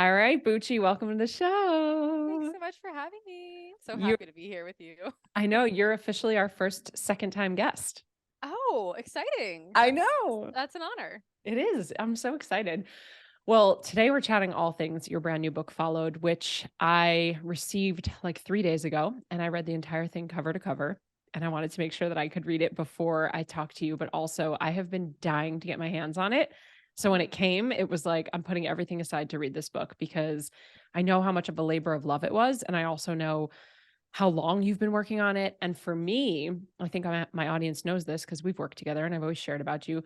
All right, Bucci, welcome to the Thanks show. so much for having me. So You, happy to be here with you. I know you're officially our first second time guest. Oh, exciting. I That's know that's an honor. it is. I'm so excited. Well, today we're chatting all things your brand new book followed, which I received like 3 days ago, and I read the entire thing cover to cover. And I wanted to make sure that I could read it before I talk to you, but also I have been dying to get my hands on it. So when it Mhm. came, it was like I'm putting everything aside to read this book because I know how much of a labor of love it was. And I also know how long you've been working on it. And for me, I think my audience knows this because we've worked together and I've always shared about you.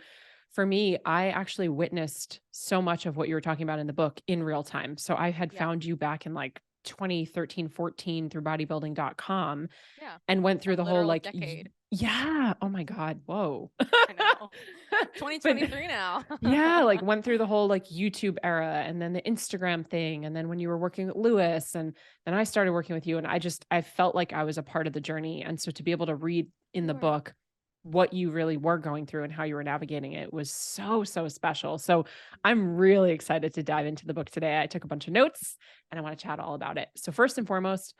For me, I actually witnessed so much of what you were talking about in the book in real time. So I had Yeah. found you back in like 2013, 14 through bodybuilding.com Yeah. and went A through the whole literal like, decade. yeah, oh my God, whoa. I know. But 2023 now. yeah, like went through the whole like YouTube era and then the Instagram thing. And then when you were working with Lewis and then I started working with you and I felt like I was a part of the journey. And so to be able to read in the Sure. book what you really were going through and how you were navigating it was so, so special. So I'm really excited to dive into the book today. I took a bunch of notes and I want to chat all about it. So first and foremost,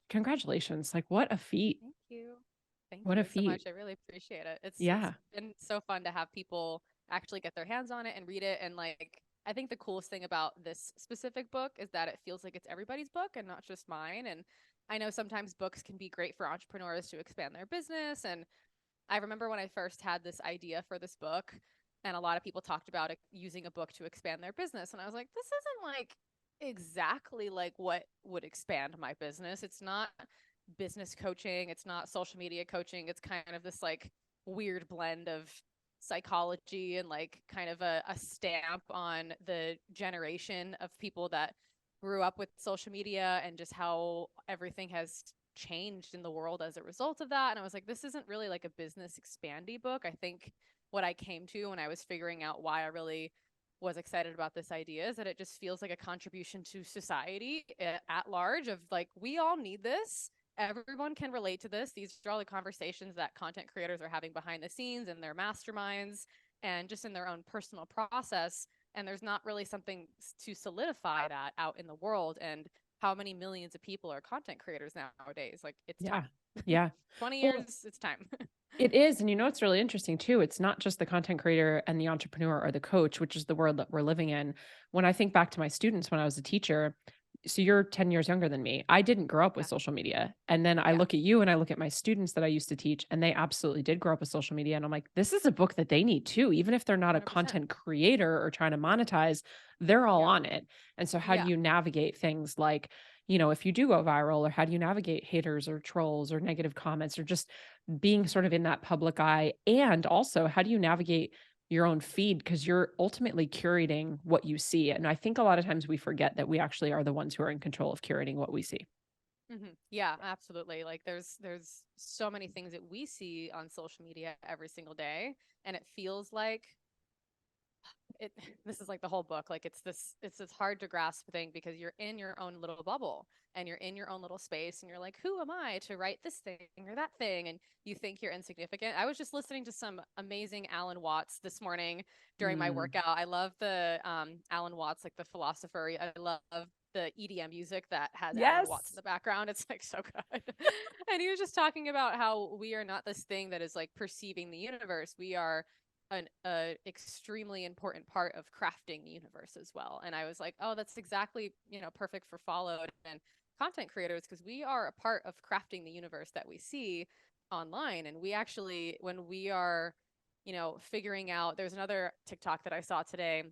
congratulations. Like what a feat. Thank you. Thank What a you so feat. much. I really appreciate it. It's Yeah. been so fun to have people actually get their hands on it and read it. And like I think the coolest thing about this specific book is that it feels like it's everybody's book and not just mine. And I know sometimes books can be great for entrepreneurs to expand their business. And I remember when I first had this idea for this book, and a lot of people talked about it, using a book to expand their business. And I was like, this isn't like exactly like what would expand my business. It's not business coaching, it's not social media coaching. It's kind of this like weird blend of psychology and like kind of a stamp on the generation of people that grew up with social media and just how everything has changed in the world as a result of that. And I was like, this isn't really like a business expandy book. I think what I came to when I was figuring out why I really was excited about this idea is that it just feels like a contribution to society at large of like, we all need this. Everyone can relate to this. These are all the conversations that content creators are having behind the scenes in their masterminds and just in their own personal process. And there's not really something to solidify that out in the world. And how many millions of people are content creators nowadays? Like, it's Yeah. time. Yeah. 20 Well, years, it's time. it is. And you know, it's really interesting too. It's not just the content creator and the entrepreneur or the coach, which is the world that we're living in. When I think back to my students when I was a teacher, so you're 10 years younger than me. I didn't grow up with Yeah. social media. And then I Yeah. look at you and I look at my students that I used to teach, and they absolutely did grow up with social media. And I'm like, this is a book that they need too. Even if they're not a 100%. content creator or trying to monetize, they're all Yeah. on it. And so, how do Yeah. you navigate things like, if you do go viral, or how do you navigate haters or trolls or negative comments or just being sort of in that public eye? And also, how do you navigate your own feed? Because you're ultimately curating what you see. And I think a lot of times we forget that we actually are the ones who are in control of curating what we see. Yeah, absolutely. Like there's so many things that we see on social media every single day, and it feels like it this is like the whole book. Like it's this hard to grasp thing because you're in your own little bubble and you're in your own little space and you're like, who am I to write this thing or that thing? And you think you're insignificant. I was just listening to some amazing Alan Watts this morning during my Mm. workout. I love the Alan Watts, like the philosopher. I love the EDM music that has Alan Watts in Yes. the background. It's like so good. And he was just talking about how we are not this thing that is like perceiving the universe. We are an extremely important part of crafting the universe as well. And I was like, oh, that's exactly, perfect for followed and content creators because we are a part of crafting the universe that we see online. And we actually, when we are, figuring out, there's another TikTok that I saw today.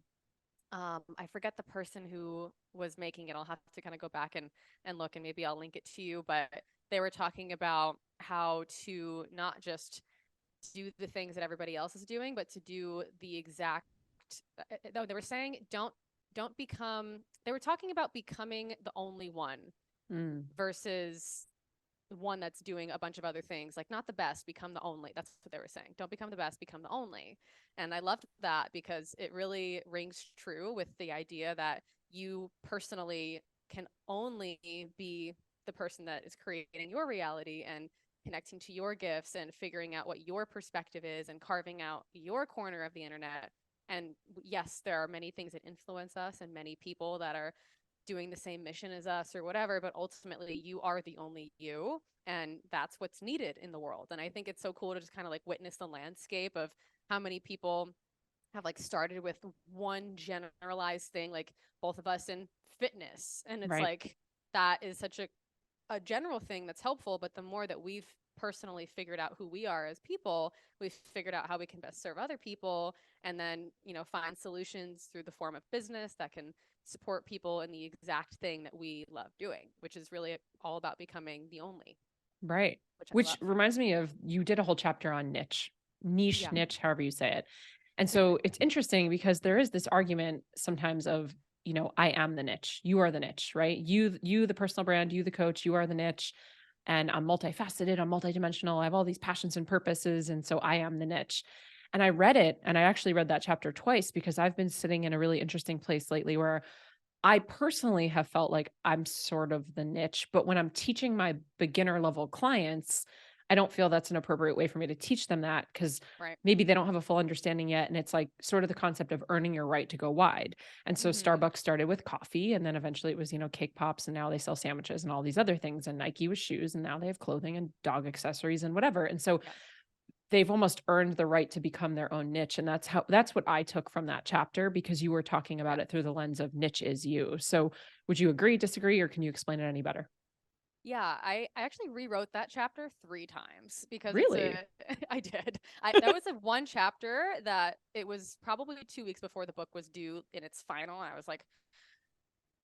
I forget the person who was making it. I'll have to kind of go back and look, and maybe I'll link it to you. But they were talking about how to not just do the things that everybody else is doing, but to do the exact. No, they were saying don't become. They were talking about becoming the only one Mm. versus one that's doing a bunch of other things, like not the best, become the only. That's what they were saying. Don't become the best, become the only. And I loved that because it really rings true with the idea that you personally can only be the person that is creating your reality and connecting to your gifts and figuring out what your perspective is and carving out your corner of the internet. And yes, there are many things that influence us and many people that are doing the same mission as us or whatever, but ultimately you are the only you, and that's what's needed in the world. And I think it's so cool to just kind of like witness the landscape of how many people have like started with one generalized thing, like both of us in fitness. And it's Right. like, that is such a general thing that's helpful. But the more that we've personally figured out who we are as people, we've figured out how we can best serve other people, and then, you know, find solutions through the form of business that can support people in the exact thing that we love doing, which is really all about becoming the only, Right. which I Which love. reminds me of, you did a whole chapter on niche, Yeah. niche, however you say it. And so it's interesting because there is this argument sometimes of, you know, I am the niche, you are the niche, right? You, the personal brand, you, the coach, you are the niche. And I'm multifaceted, I'm multidimensional, I have all these passions and purposes. And so I am the niche. And I read it, and I actually read that chapter twice because I've been sitting in a really interesting place lately where I personally have felt like I'm sort of the niche, but when I'm teaching my beginner level clients, I don't feel that's an appropriate way for me to teach them that, because Right. maybe they don't have a full understanding yet. And it's like sort of the concept of earning your right to go wide. And so Mm-hmm. Starbucks started with coffee, and then eventually it was, you know, cake pops, and now they sell sandwiches and all these other things. And Nike was shoes, and now they have clothing and dog accessories and whatever. And so Yeah. they've almost earned the right to become their own niche. And that's what I took from that chapter, because you were talking Yeah. about it through the lens of niche is you. So would you agree, disagree, or can you explain it any better? Yeah, I actually rewrote that chapter 3 times because it's a Really? I did. That was a one chapter that it was probably 2 weeks before the book was due in its final. And I was like,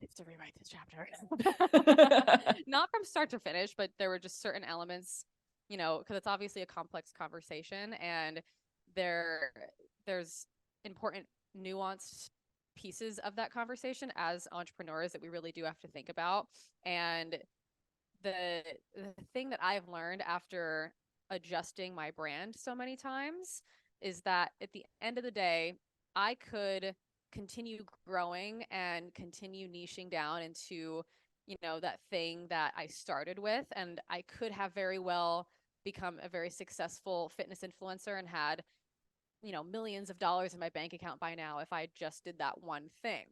I have to rewrite this chapter. Not from start to finish, but there were just certain elements, you know, because it's obviously a complex conversation, and there there's important nuanced pieces of that conversation as entrepreneurs that we really do have to think about. And the thing that I've learned after adjusting my brand so many times is that at the end of the day, I could continue growing and continue niching down into, you know, that thing that I started with. And I could have very well become a very successful fitness influencer and had, you know, millions of dollars in my bank account by now if I just did that one thing.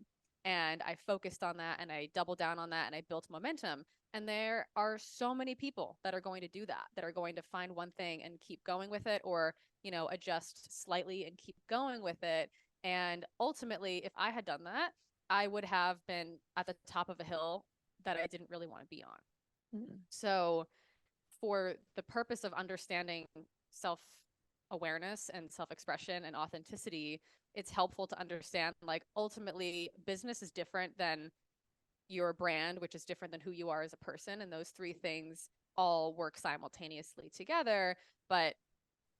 And I focused on that, and I doubled down on that, and I built momentum. And there are so many people that are going to do that, that are going to find one thing and keep going with it, or, you know, adjust slightly and keep going with it. And ultimately, if I had done that, I would have been at the top of a hill that I didn't really want to be on. Mm. So, for the purpose of understanding self awareness and self expression and authenticity, it's helpful to understand like ultimately business is different than your brand, which is different than who you are as a person. And those three things all work simultaneously together. But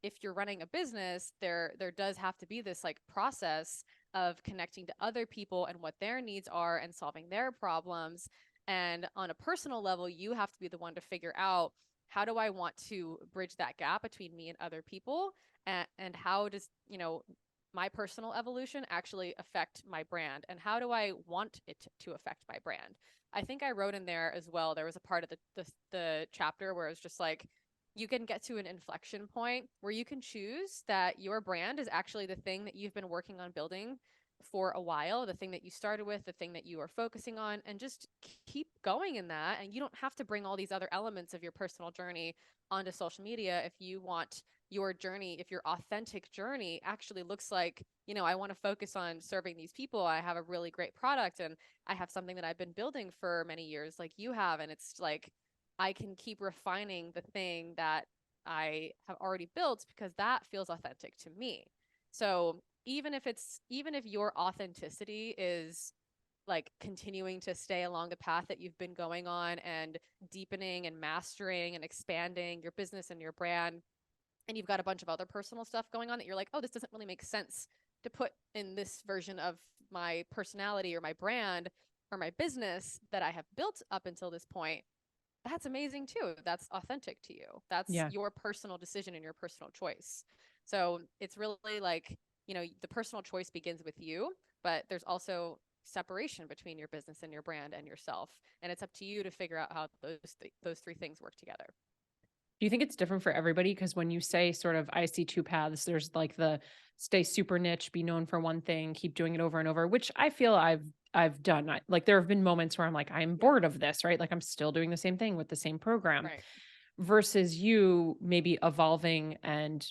if you're running a business, there does have to be this like process of connecting to other people and what their needs are and solving their problems. And on a personal level, you have to be the one to figure out, how do I want to bridge that gap between me and other people, and how does, you know, my personal evolution actually affect my brand, and how do I want it to affect my brand. I think I wrote in there as well, there was a part of the chapter where it's just like, you can get to an inflection point where you can choose that your brand is actually the thing that you've been working on building for a while, the thing that you started with, the thing that you are focusing on, and just keep going in that. And you don't have to bring all these other elements of your personal journey onto social media if you want your journey, if your authentic journey actually looks like, you know, I want to focus on serving these people. I have a really great product, and I have something that I've been building for many years, like you have. And it's like, I can keep refining the thing that I have already built because that feels authentic to me. So even if your authenticity is like continuing to stay along the path that you've been going on and deepening and mastering and expanding your business and your brand, and you've got a bunch of other personal stuff going on that you're like, oh, this doesn't really make sense to put in this version of my personality or my brand or my business that I have built up until this point, that's amazing too. That's authentic to you. That's Yeah. your personal decision and your personal choice. So it's really like, you know, the personal choice begins with you, but there's also separation between your business and your brand and yourself. And it's up to you to figure out how those three things work together. Do you think it's different for everybody? Because when you say sort of, I see two paths, there's like the stay super niche, be known for one thing, keep doing it over and over, which I feel I've done. Like there have been moments where I'm like, I'm bored of this, right? Like I'm still doing the same thing with the same program Right. versus you maybe evolving and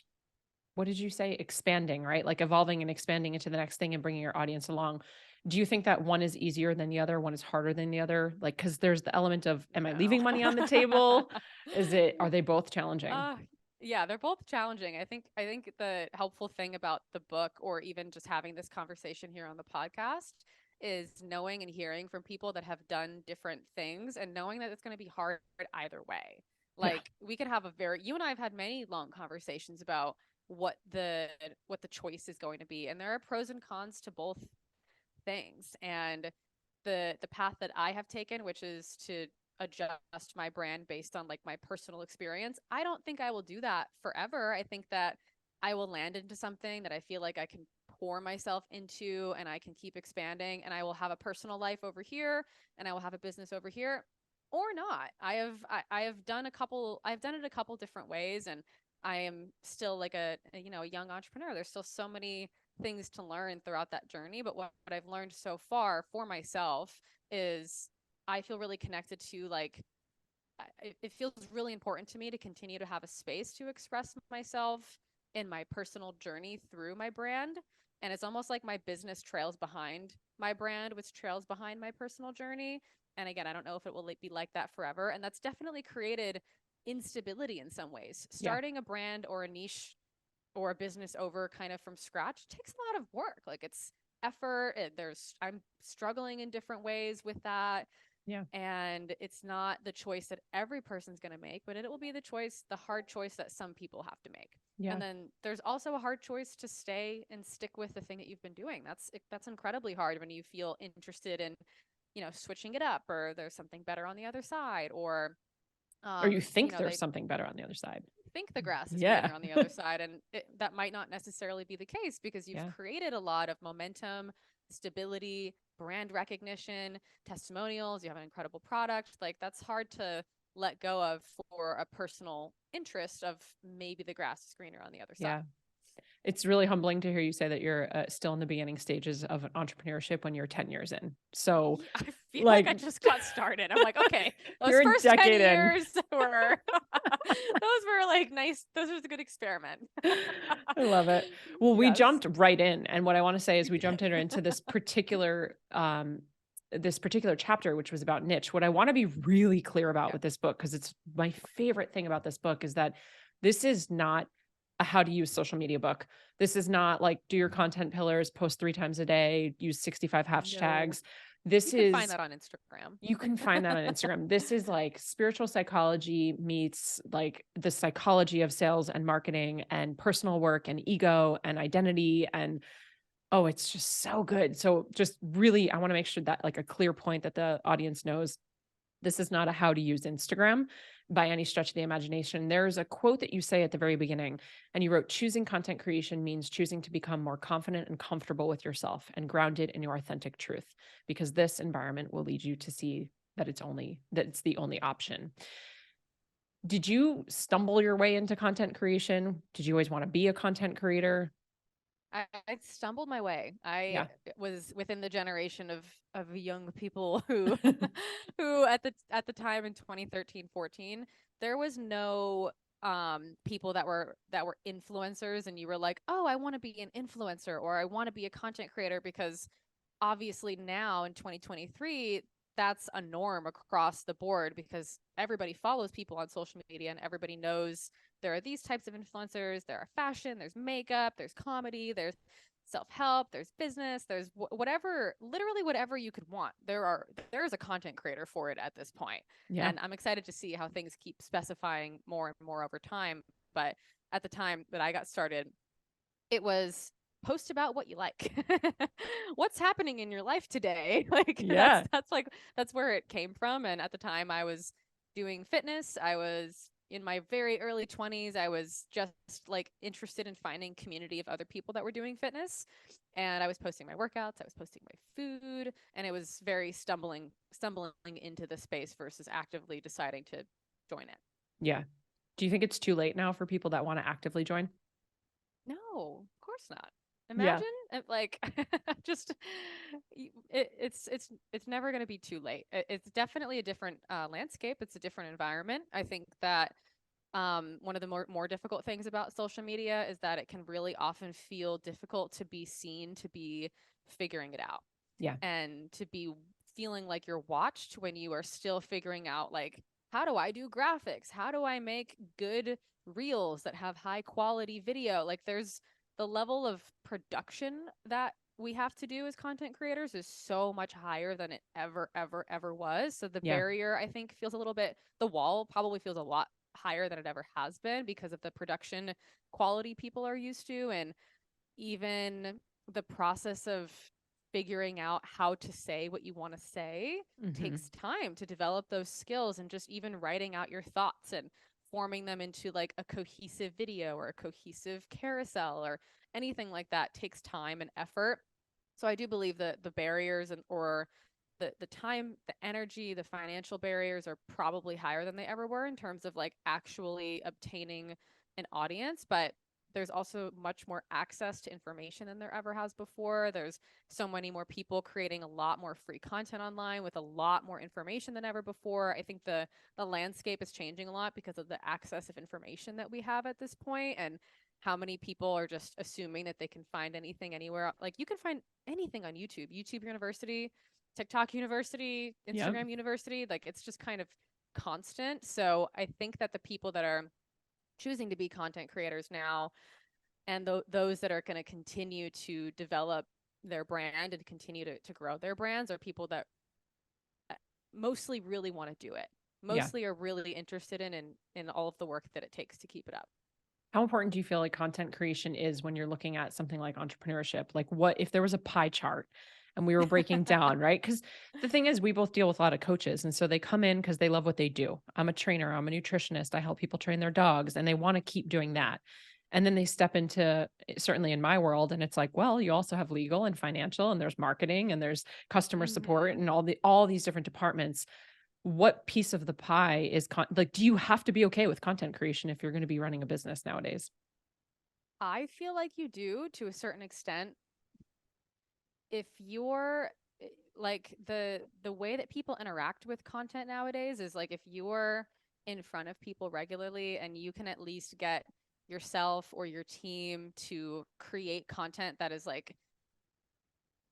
what did you say? Expanding, right? Like evolving and expanding into the next thing and bringing your audience along. Do you think that one is easier than the other? One is harder than the other? Like, cause there's the element of, am I No. leaving money on the table? Are they both challenging? Uh, yeah, they're both challenging. I think the helpful thing about the book or even just having this conversation here on the podcast is knowing and hearing from people that have done different things and knowing that it's going to be hard either way. Yeah. Like we could have you and I have had many long conversations about what the choice is going to be, and there are pros and cons to both things. And the path that I have taken, which is to adjust my brand based on like my personal experience, I don't think I will do that forever. I think that I will land into something that I feel like I can pour myself into and I can keep expanding, and I will have a personal life over here and I will have a business over here or not. I have done I've done it a couple different ways, and I am still like a young entrepreneur. There's still so many things to learn throughout that journey. But what I've learned so far for myself is I feel really connected to like, it feels really important to me to continue to have a space to express myself in my personal journey through my brand. And it's almost like my business trails behind my brand, which trails behind my personal journey. And again, I don't know if it will be like that forever. And that's definitely created instability in some ways. Yeah. Starting a brand or a niche or a business over kind of from scratch takes a lot of work. Like it's effort. I'm struggling in different ways with that. Yeah. And it's not the choice that every person's going to make, but it will be the hard choice that some people have to make. Yeah. And then there's also a hard choice to stay and stick with the thing that you've been doing. That's incredibly hard when you feel interested in, switching it up, or there's something better on the other side, or Or you think there's they something better on the other side. think the grass is Yeah. greener on the other side, and that might not necessarily be the case because you've Yeah. created a lot of momentum, stability, brand recognition, testimonials. You have an incredible product. Like that's hard to let go of for a personal interest of maybe the grass is greener on the other Yeah. side. It's really humbling to hear you say that you're still in the beginning stages of entrepreneurship when you're 10 years in. So I feel like like I just got started. I'm like, okay, those you're a first 10 decade in. years were those were like nice. Those was a good experiment. I love it. Well, we Yes, jumped right in. And what I want to say is we we jumped did. into this particular chapter, which was about niche. What I want to be really clear about Yeah. with this book, because it's my favorite thing about this book, is that this is not a how to use social media book. This is not like do your content pillars, post 3 times a day, use 65 No, hashtags. you This can find is that on Instagram. You can find that on Instagram. This is like spiritual psychology meets like the psychology of sales and marketing and personal work and ego and identity. And oh, it's just so good. So just really, I want to make sure that like a clear point that the audience knows this is not a how to use Instagram by any stretch of the imagination. There's a quote that you say at the very beginning, and you wrote, choosing content creation means choosing to become more confident and comfortable with yourself and grounded in your authentic truth, because this environment will lead you to see that it's the only option. Did you stumble your way into content creation? Did you always want to be a content creator? I stumbled my way. I Yeah. was within the generation of young people who who at the time in 2013, 14, there was no people that were influencers, and you were like, "Oh, I want to be an influencer or I want to be a content creator," because obviously now in 2023 that's a norm across the board because everybody follows people on social media and everybody knows there are these types of influencers. There are fashion, there's makeup, there's comedy, there's self-help, there's business, there's whatever, literally whatever you could want. There's a content creator for it at this point. Yeah. And I'm excited to see how things keep specifying more and more over time. But at the time that I got started, it was post about what you like. What's happening in your life today? Like Yeah. that's where it came from. And at the time I was doing fitness. I was in my very early 20s. I was just like interested in finding community of other people that were doing fitness. And I was posting my workouts, I was posting my food, and it was very stumbling into the space versus actively deciding to join it. Yeah. Do you think it's too late now for people that want to actively join? No, of course not. Yeah. Imagine like just it's never going to be too late. It's definitely a different landscape. It's a different environment. I think that one of the more difficult things about social media is that it can really often feel difficult to be seen, to be figuring it out, Yeah. and to be feeling like you're watched when you are still figuring out, like, how do I do graphics? How do I make good reels that have high quality video? Like, there's the level of production that we have to do as content creators is so much higher than it ever was. So the Yeah. barrier, I think, feels a little bit, the wall probably feels a lot higher than it ever has been because of the production quality people are used to, and even the process of figuring out how to say what you want to say Hmm. takes time to develop those skills, and just even writing out your thoughts and forming them into like a cohesive video or a cohesive carousel or anything like that takes time and effort. So I do believe that the barriers and or the time, the energy, the financial barriers are probably higher than they ever were in terms of like actually obtaining an audience. But there's also much more access to information than there ever has before. There's so many more people creating a lot more free content online with a lot more information than ever before. I think the landscape is changing a lot because of the access of information that we have at this point, and how many people are just assuming that they can find anything anywhere. Like, you can find anything on YouTube, YouTube University, TikTok University, Yep. Instagram University. Like, it's just kind of constant. So I think that the people that are choosing to be content creators now, and those that are going to continue to develop their brand and continue to grow their brands, are people that mostly really want to do it, Yeah. mostly are really interested in all of the work that it takes to keep it up. How important do you feel like content creation is when you're looking at something like entrepreneurship? Like, what if there was a pie chart and we were breaking down, right? Because the thing is, we both deal with a lot of coaches. And so they come in because they love what they do. I'm a trainer, I'm a nutritionist, I help people train their dogs, and they want to keep doing that. And then they step into, certainly in my world, and it's like, well, you also have legal and financial, and there's marketing, and there's customer support, Mm-hmm. and all these different departments. What piece of the pie is like, do you have to be okay with content creation if you're going to be running a business nowadays? I feel like you do to a certain extent. If you're like the way that people interact with content nowadays is like, if you're in front of people regularly and you can at least get yourself or your team to create content that is like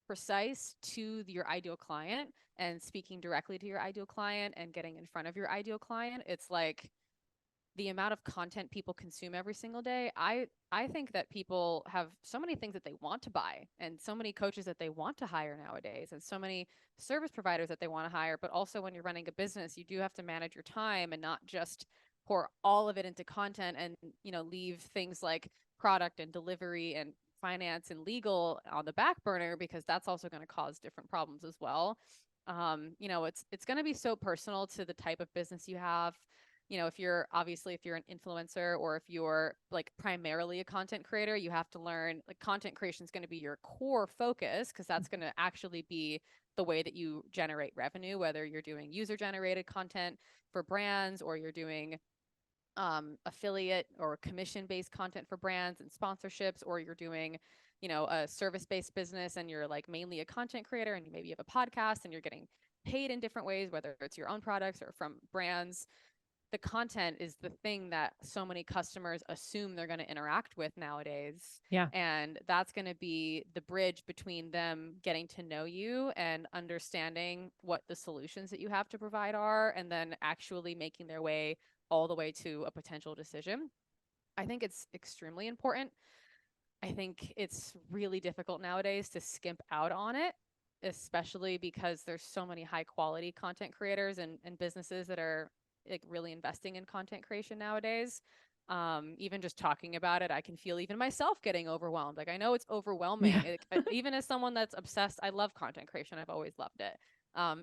precise to your ideal client and speaking directly to your ideal client and getting in front of your ideal client, it's like the amount of content people consume every single day. I think that people have so many things that they want to buy, and so many coaches that they want to hire nowadays, and so many service providers that they want to hire. But also, when you're running a business, you do have to manage your time and not just pour all of it into content and, leave things like product and delivery and finance and legal on the back burner, because that's also going to cause different problems as well. It's going to be so personal to the type of business you have. If you're an influencer, or if you're like primarily a content creator, you have to learn, like, content creation is going to be your core focus, because that's going to actually be the way that you generate revenue, whether you're doing user generated content for brands, or you're doing affiliate or commission based content for brands and sponsorships, or you're doing, a service based business and you're like mainly a content creator and you maybe have a podcast and you're getting paid in different ways, whether it's your own products or from brands. The content is the thing that so many customers assume they're going to interact with nowadays. Yeah. And that's going to be the bridge between them getting to know you and understanding what the solutions that you have to provide are, and then actually making their way all the way to a potential decision. I think it's extremely important. I think it's really difficult nowadays to skimp out on it, especially because there's so many high quality content creators and businesses that are like really investing in content creation nowadays. Even just talking about it, I can feel even myself getting overwhelmed. Like, I know it's overwhelming. Yeah. Even as someone that's obsessed, I love content creation. I've always loved it.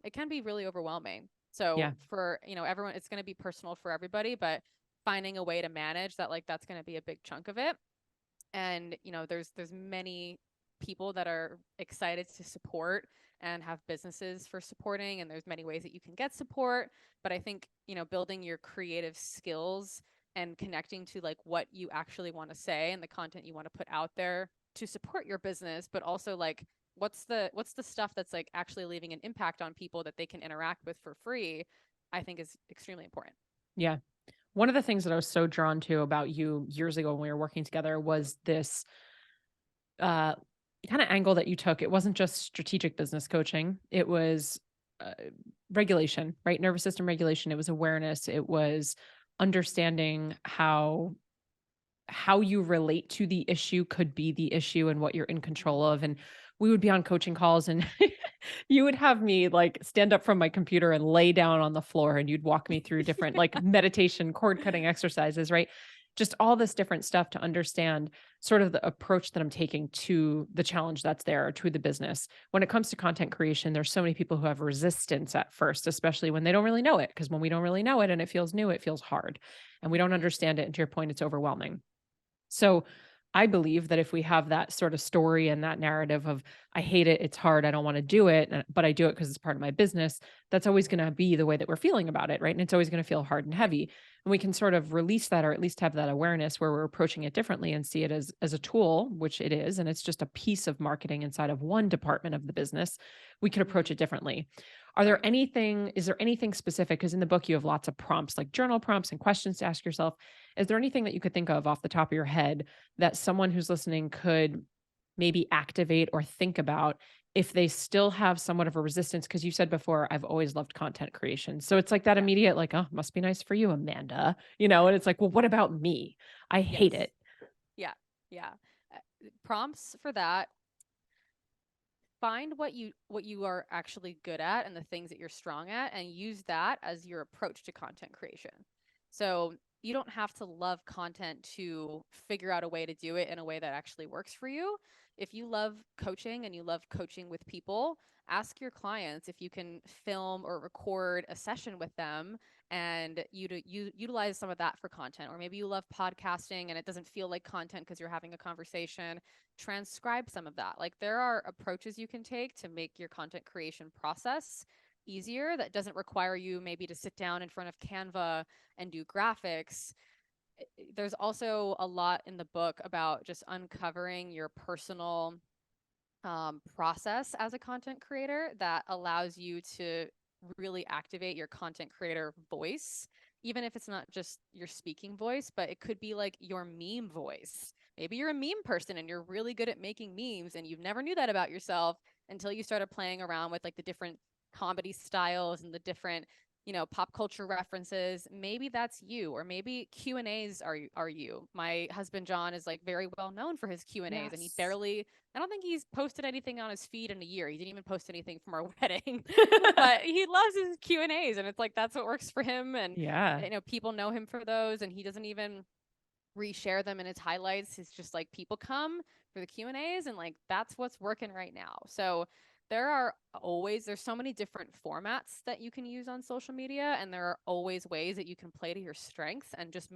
It can be really overwhelming. So Yeah. for, everyone, it's going to be personal for everybody, but finding a way to manage that, like, that's going to be a big chunk of it. And, there's many people that are excited to support and have businesses for supporting, and there's many ways that you can get support. But I think, building your creative skills and connecting to like what you actually want to say and the content you want to put out there to support your business, but also like what's the stuff that's like actually leaving an impact on people that they can interact with for free, I think is extremely important. Yeah. One of the things that I was so drawn to about you years ago when we were working together was this uh, kind of angle that you took. It wasn't just strategic business coaching, it was uh, regulation, right? Nervous system regulation. It was awareness. It was understanding how you relate to the issue could be the issue and what you're in control of. And we would be on coaching calls and you would have me like stand up from my computer and lay down on the floor and you'd walk me through different like meditation, cord cutting exercises, right? Just all this different stuff to understand sort of the approach that I'm taking to the challenge that's there, to the business. When it comes to content creation, there's so many people who have resistance at first, especially when they don't really know it. Because when we don't really know it and it feels new, it feels hard and we don't understand it. And to your point, it's overwhelming. So I believe that if we have that sort of story and that narrative of, I hate it, it's hard, I don't want to do it, but I do it because it's part of my business, that's always going to be the way that we're feeling about it, right? And it's always going to feel hard and Right. heavy. And we can sort of release that, or at least have that awareness where we're approaching it differently and see it as a tool, which it is. And it's just a piece of marketing inside of one department of the business. We could approach it differently. Right. Is there anything specific? Because in the book, you have lots of prompts, like journal prompts and questions to ask yourself. Is there anything that you could think of off the top of your head that someone who's listening could maybe activate or think about if they still have somewhat of a resistance? Because you said before, I've always loved content creation. So it's like that Yeah. immediate, like, oh, must be nice for you, Amanda, and it's like, well, what about me? I hate Yes. it. Yeah. Yeah. Prompts for that: find what you are actually good at and the things that you're strong at, and use that as your approach to content creation. So you don't have to love content to figure out a way to do it in a way that actually works for you. If you love coaching and you love coaching with people, ask your clients if you can film or record a session with them, and you utilize some of that for content. Or maybe you love podcasting and it doesn't feel like content because you're having a conversation. Transcribe some of that. Like, there are approaches you can take to make your content creation process easier that doesn't require you maybe to sit down in front of Canva and do graphics. There's also a lot in the book about just uncovering your personal process as a content creator that allows you to really activate your content creator voice, even if it's not just your speaking voice, but it could be like your meme voice. Maybe you're a meme person and you're really good at making memes and you've never knew that about yourself until you started playing around with like the different comedy styles and the different, pop culture references. Maybe that's you, or maybe Q&As are you. My husband John is like very well known for his Q&As, and Yes. I don't think he's posted anything on his feed in a year. He didn't even post anything from our wedding, but he loves his Q&As, and it's like that's what works for him. And Yeah. people know him for those, and he doesn't even reshare them in his highlights. It's just like people come for the Q&As, and like that's what's working right now. So there's so many different formats that you can use on social media, and there are always ways that you can play to your strengths and just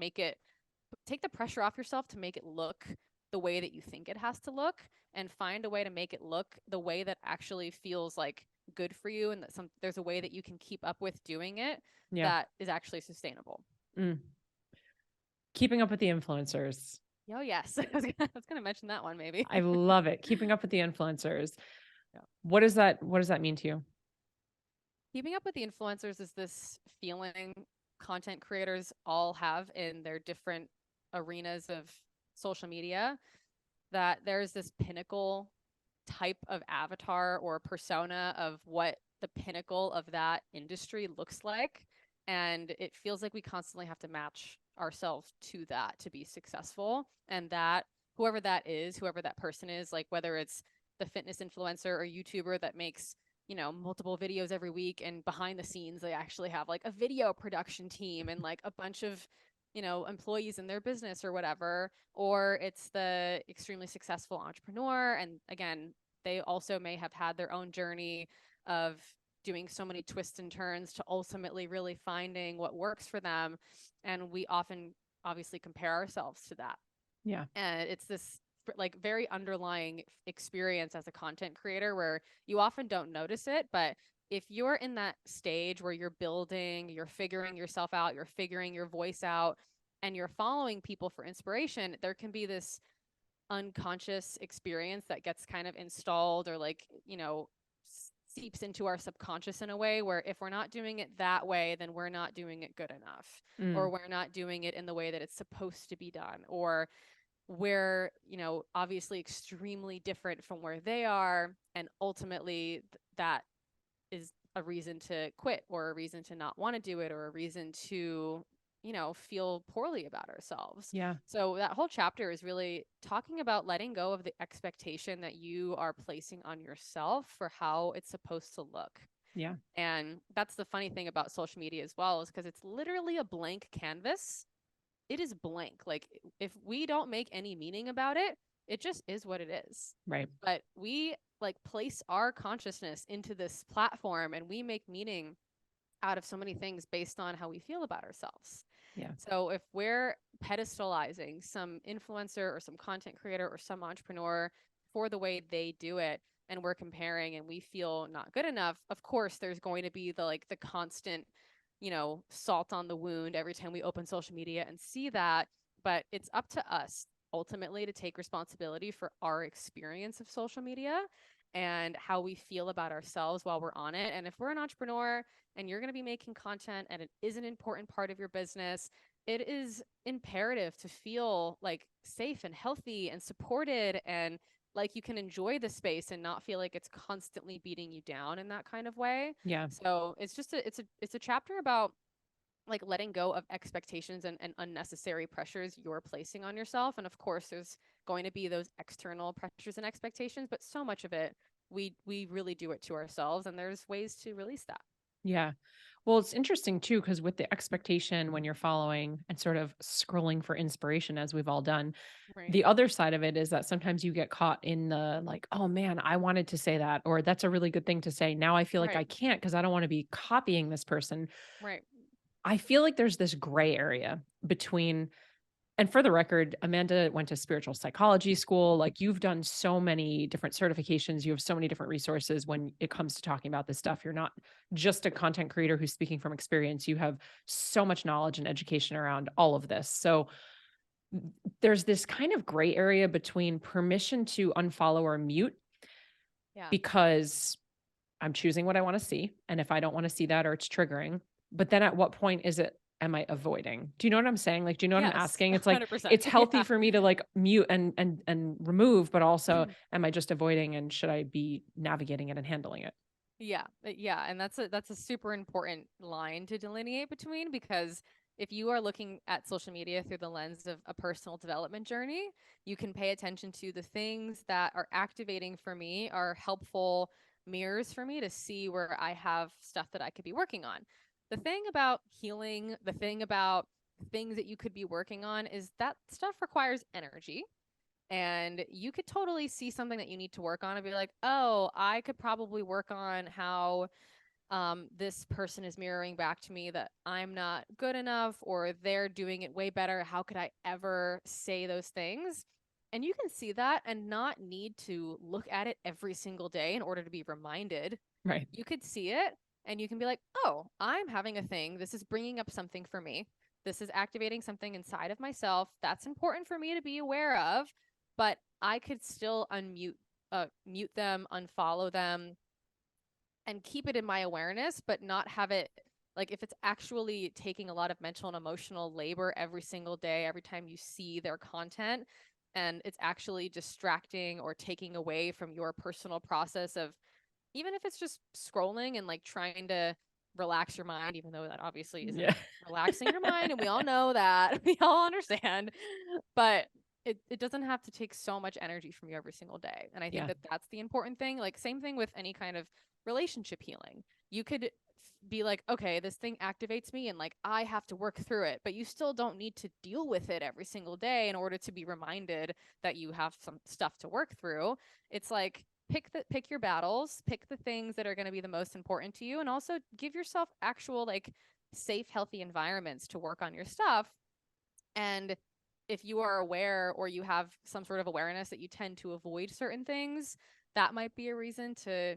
take the pressure off yourself to make it look the way that you think it has to look, and find a way to make it look the way that actually feels like good for you, and that there's a way that you can keep up with doing it Yeah. that is actually sustainable. Mm. Keeping up with the influencers. Oh yes. I was gonna mention that one maybe. I love it. Keeping up with the influencers. Yeah. What does that mean to you? Keeping up with the influencers is this feeling content creators all have in their different arenas of social media, that there's this pinnacle type of avatar or persona of what the pinnacle of that industry looks like. And it feels like we constantly have to match ourselves to that to be successful. And that whoever that person is, like whether it's the fitness influencer or YouTuber that makes multiple videos every week, and behind the scenes they actually have like a video production team and like a bunch of employees in their business or whatever, or it's the extremely successful entrepreneur, and again they also may have had their own journey of doing so many twists and turns to ultimately really finding what works for them, and we often obviously compare ourselves to that. Yeah. And it's this like very underlying experience as a content creator where you often don't notice it, but if you're in that stage where you're building, you're figuring yourself out, you're figuring your voice out, and you're following people for inspiration, there can be this unconscious experience that gets kind of installed or like, seeps into our subconscious in a way where if we're not doing it that way, then we're not doing it good enough, or Mm. we're not doing it in the way that it's supposed to be done, or we're, obviously extremely different from where they are. And ultimately that is a reason to quit, or a reason to not want to do it, or a reason to, feel poorly about ourselves. Yeah. So that whole chapter is really talking about letting go of the expectation that you are placing on yourself for how it's supposed to look. Yeah. And that's the funny thing about social media as well, is because it's literally a blank canvas. It is blank. Like, if we don't make any meaning about it, it just is what it is. Right. But we like place our consciousness into this platform, and we make meaning out of so many things based on how we feel about ourselves. Yeah. So if we're pedestalizing some influencer or some content creator or some entrepreneur for the way they do it, and we're comparing and we feel not good enough, of course there's going to be the constant, salt on the wound every time we open social media and see that. But it's up to us ultimately to take responsibility for our experience of social media and how we feel about ourselves while we're on it. And if we're an entrepreneur and you're going to be making content and it is an important part of your business, it is imperative to feel like safe and healthy and supported, and like you can enjoy the space and not feel like it's constantly beating you down in that kind of way. Yeah. So it's just it's a chapter about like letting go of expectations and unnecessary pressures you're placing on yourself. And of course there's going to be those external pressures and expectations, but so much of it we really do it to ourselves, and there's ways to release that. Yeah. Well, it's interesting too, because with the expectation when you're following and sort of scrolling for inspiration, as we've all done, Right. the other side of it is that sometimes you get caught in the like, oh man, I wanted to say that, or that's a really good thing to say. Now I feel like I Right. can't because I don't want to be copying this person. Right. I feel like there's this gray area between, and for the record, Amanda went to spiritual psychology school. Like, you've done so many different certifications. You have so many different resources when it comes to talking about this stuff. You're not just a content creator who's speaking from experience. You have so much knowledge and education around all of this. So there's this kind of gray area between permission to unfollow or mute Yeah. because I'm choosing what I want to see. And if I don't want to see that or it's triggering, but then at what point is it, am I avoiding? Do you know what I'm saying? Like, do you know what I'm Yes. asking? It's like, 100%. it's healthy Yeah. for me to like mute and remove, but also am I just avoiding, and should I be navigating it and handling it? Yeah, yeah, and that's a super important line to delineate between, because if you are looking at social media through the lens of a personal development journey, you can pay attention to the things that are activating for me, are helpful mirrors for me to see where I have stuff that I could be working on. The thing about healing, the thing about things that you could be working on, is that stuff requires energy. And you could totally see something that you need to work on and be like, oh, I could probably work on how this person is mirroring back to me that I'm not good enough, or they're doing it way better. How could I ever say those things? And you can see that and not need to look at it every single day in order to be reminded. Right. You could see it and you can be like, oh, I'm having a thing. This is bringing up something for me. This is activating something inside of myself that's important for me to be aware of, but I could still mute them, unfollow them, and keep it in my awareness, but not have it like, if it's actually taking a lot of mental and emotional labor every single day, every time you see their content, and it's actually distracting or taking away from your personal process of, even if it's just scrolling and like trying to relax your mind, even though that obviously isn't Yeah. relaxing your mind, and we all know that, we all understand, but it doesn't have to take so much energy from you every single day. And I think Yeah. that that's the important thing. Like, same thing with any kind of relationship healing. You could be like, okay, this thing activates me and like I have to work through it, but you still don't need to deal with it every single day in order to be reminded that you have some stuff to work through. It's like, pick your battles, pick the things that are going to be the most important to you, and also give yourself actual like safe, healthy environments to work on your stuff. And if you are aware, or you have some sort of awareness that you tend to avoid certain things, that might be a reason to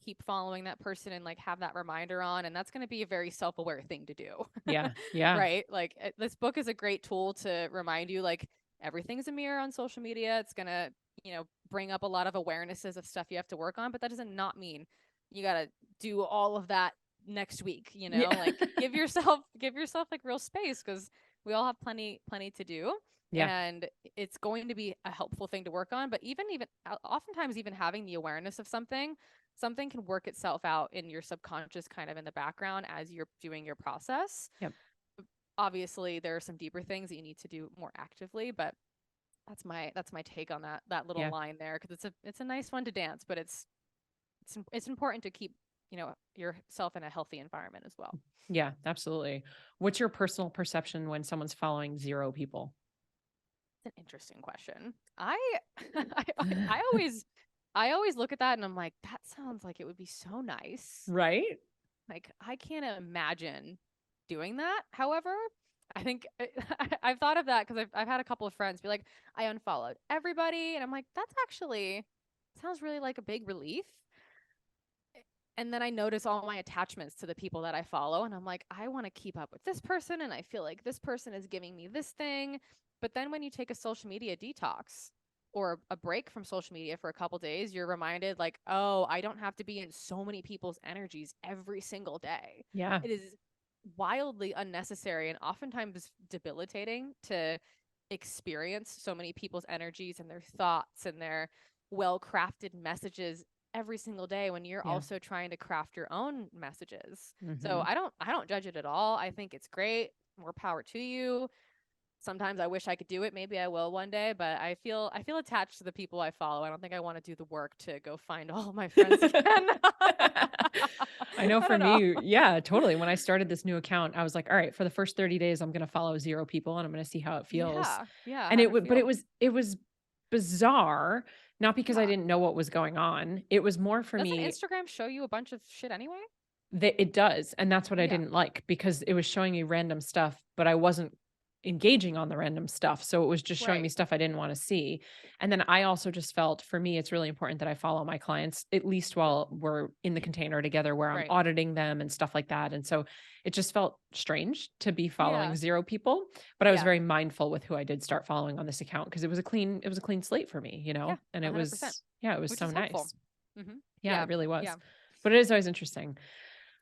keep following that person and like have that reminder on. And that's going to be a very self-aware thing to do. Yeah. Yeah. Right? Like, this book is a great tool to remind you, like, everything's a mirror on social media. It's going to, bring up a lot of awarenesses of stuff you have to work on, but that doesn't not mean you got to do all of that next week, Yeah. like give yourself like real space, because we all have plenty to do. Yeah. And it's going to be a helpful thing to work on. But even oftentimes, even having the awareness of something can work itself out in your subconscious, kind of in the background as you're doing your process. Yep. Obviously there are some deeper things that you need to do more actively, but that's my take on that little Yeah. line there, because it's a nice one to dance, but it's important to keep yourself in a healthy environment as well. Yeah, absolutely. What's your personal perception when someone's following 0 people? It's an interesting question. I I always look at that and I'm like, that sounds like it would be so nice. Right? Like, I can't imagine doing that. However, I think I've thought of that because I've had a couple of friends be like, I unfollowed everybody, and I'm like, that's actually sounds really like a big relief. And then I notice all my attachments to the people that I follow, and I'm like, I want to keep up with this person, and I feel like this person is giving me this thing. But then when you take a social media detox or a break from social media for a couple days, you're reminded, like, oh, I don't have to be in so many people's energies every single day. Yeah. It is wildly unnecessary and oftentimes debilitating to experience so many people's energies and their thoughts and their well-crafted messages every single day when you're Yeah. also trying to craft your own messages. So Mhm. I don't judge it at all. I think it's great. More power to you. Sometimes I wish I could do it. Maybe I will one day, but I feel attached to the people I follow. I don't think I want to do the work to go find all of my friends again. I know I for don't know. me, yeah, totally. When I started this new account, I was like, all right, for the first 30 days, I'm going to follow 0 people and I'm going to see how it feels. Yeah. Yeah. And How'd it it would, but feel? it was bizarre, not because I Yeah. didn't know what was going on. It was more for Doesn't me, Instagram show you a bunch of shit anyway? that it does, and that's what I Yeah. didn't like because it was showing me random stuff, but I wasn't engaging on the random stuff, so it was just showing me Right. stuff I didn't wanna see, and then I also just felt, for me, it's really important that I follow my clients at least while we're in the container together where I'm Right. auditing them and stuff like that, and so it just felt strange to be following Yeah. 0 people, but I was Yeah. very mindful with who I did start following on this account because it was a clean slate for me, Yeah. and it 100%. was yeah, it was Which so is helpful. nice. Mm-hmm. Yeah, Yeah. it really Yeah. was. But it is always interesting.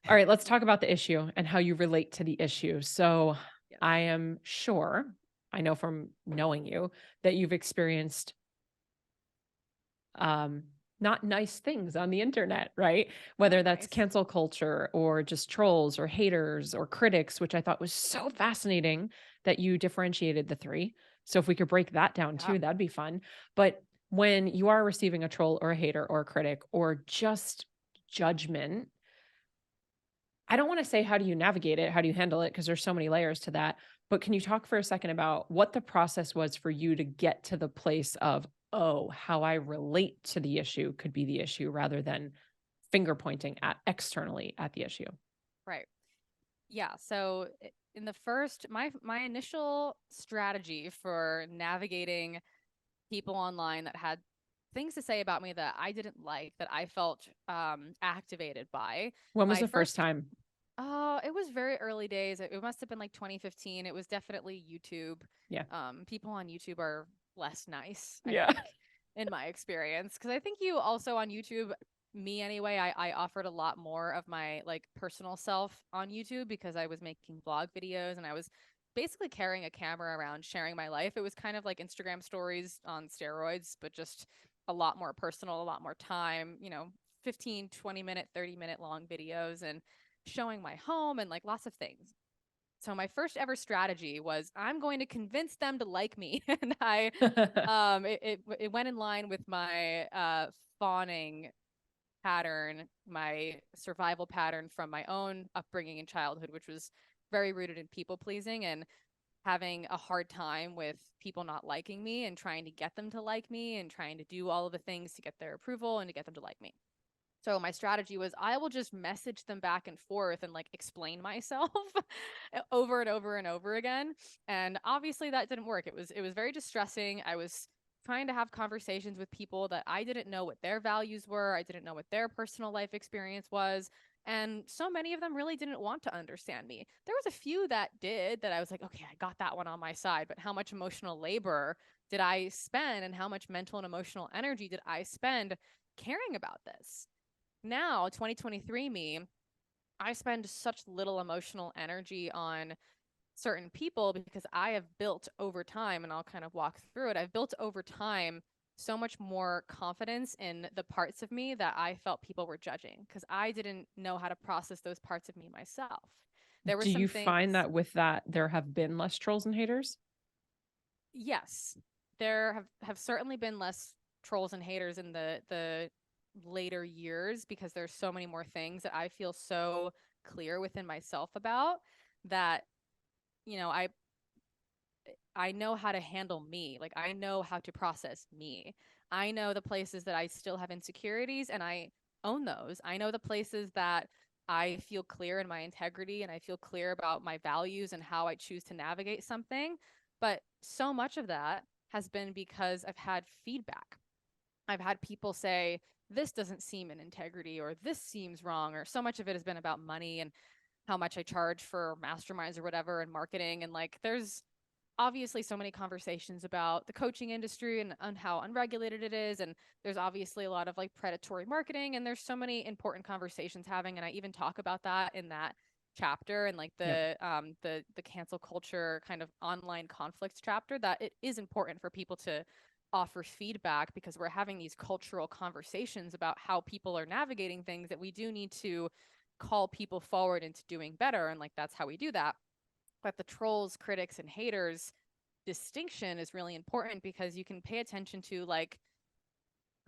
All right, let's talk about the issue and how you relate to the issue. So, Yes. I am sure, I know from knowing you, that you've experienced um not nice things on the internet, right? Not Whether that's nice. cancel culture or just trolls or haters or critics, which I thought was so fascinating that you differentiated the 3. So if we could break that down Yeah. too, that'd be fun. But when you are receiving a troll or a hater or a critic or just judgment, I don't want to say how do you navigate it, how do you handle it, because there's so many layers to that. But can you talk for a second about what the process was for you to get to the place of, oh, how I relate to the issue could be the issue rather than finger pointing at externally at the issue? Right. Yeah. So in the first, my initial strategy for navigating people online that had things to say about me that I didn't like, that I felt activated by, When was my the first first, time? oh, it was very early days. It must have been like 2015. It was definitely YouTube. Yeah. People on YouTube are less nice, I Yeah. think, in my experience. Because I think you also on YouTube, me anyway, I offered a lot more of my like personal self on YouTube because I was making vlog videos and I was basically carrying a camera around sharing my life. It was kind of like Instagram stories on steroids, but just a lot more personal, a lot more time, 15, 20-minute, 30-minute long videos and showing my home and like lots of things. So my first ever strategy was I'm going to convince them to like me. And it went in line with my fawning pattern, my survival pattern from my own upbringing in childhood, which was very rooted in people pleasing and having a hard time with people not liking me and trying to get them to like me and trying to do all of the things to get their approval and to get them to like me. So my strategy was I will just message them back and forth and like explain myself over and over and over again. And obviously that didn't work. It was very distressing. I was trying to have conversations with people that I didn't know what their values were. I didn't know what their personal life experience was. And so many of them really didn't want to understand me. There was a few that did, that I was like, okay, I got that one on my side. But how much emotional labor did I spend, and how much mental and emotional energy did I spend caring about this? Now, 2023 me, I spend such little emotional energy on certain people because I have built over time, and I'll kind of walk through it. I've built over time so much more confidence in the parts of me that I felt people were judging, because I didn't know how to process those parts of me myself. There were Do some you find things, that with that there have been less trolls and haters? yes, there have certainly been less trolls and haters in the later years, because there's so many more things that I feel so clear within myself about, that you know, I know how to handle me. Like, I know how to process me. I know the places that I still have insecurities, and I own those. I know the places that I feel clear in my integrity, and I feel clear about my values and how I choose to navigate something. But so much of that has been because I've had feedback. I've had people say, this doesn't seem in integrity, or this seems wrong, or so much of it has been about money and how much I charge for masterminds or whatever, and marketing. And like, there's obviously so many conversations about the coaching industry and how unregulated it is. And there's obviously a lot of like predatory marketing, and there's so many important conversations having. And I even talk about that in that chapter, and like Yep. the cancel culture kind of online conflicts chapter, that it is important for people to offer feedback, because we're having these cultural conversations about how people are navigating things, that we do need to call people forward into doing better. And like, that's how we do that. But the trolls, critics, and haters distinction is really important, because you can pay attention to, like,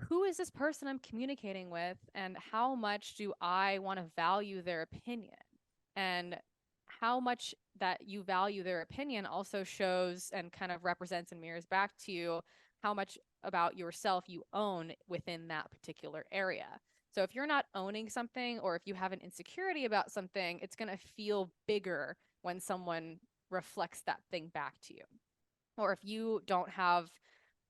who is this person I'm communicating with, and how much do I want to value their opinion? And how much that you value their opinion also shows and kind of represents and mirrors back to you how much about yourself you own within that particular area. So if you're not owning something, or if you have an insecurity about something, it's going to feel bigger when someone reflects that thing back to you. Or if you don't have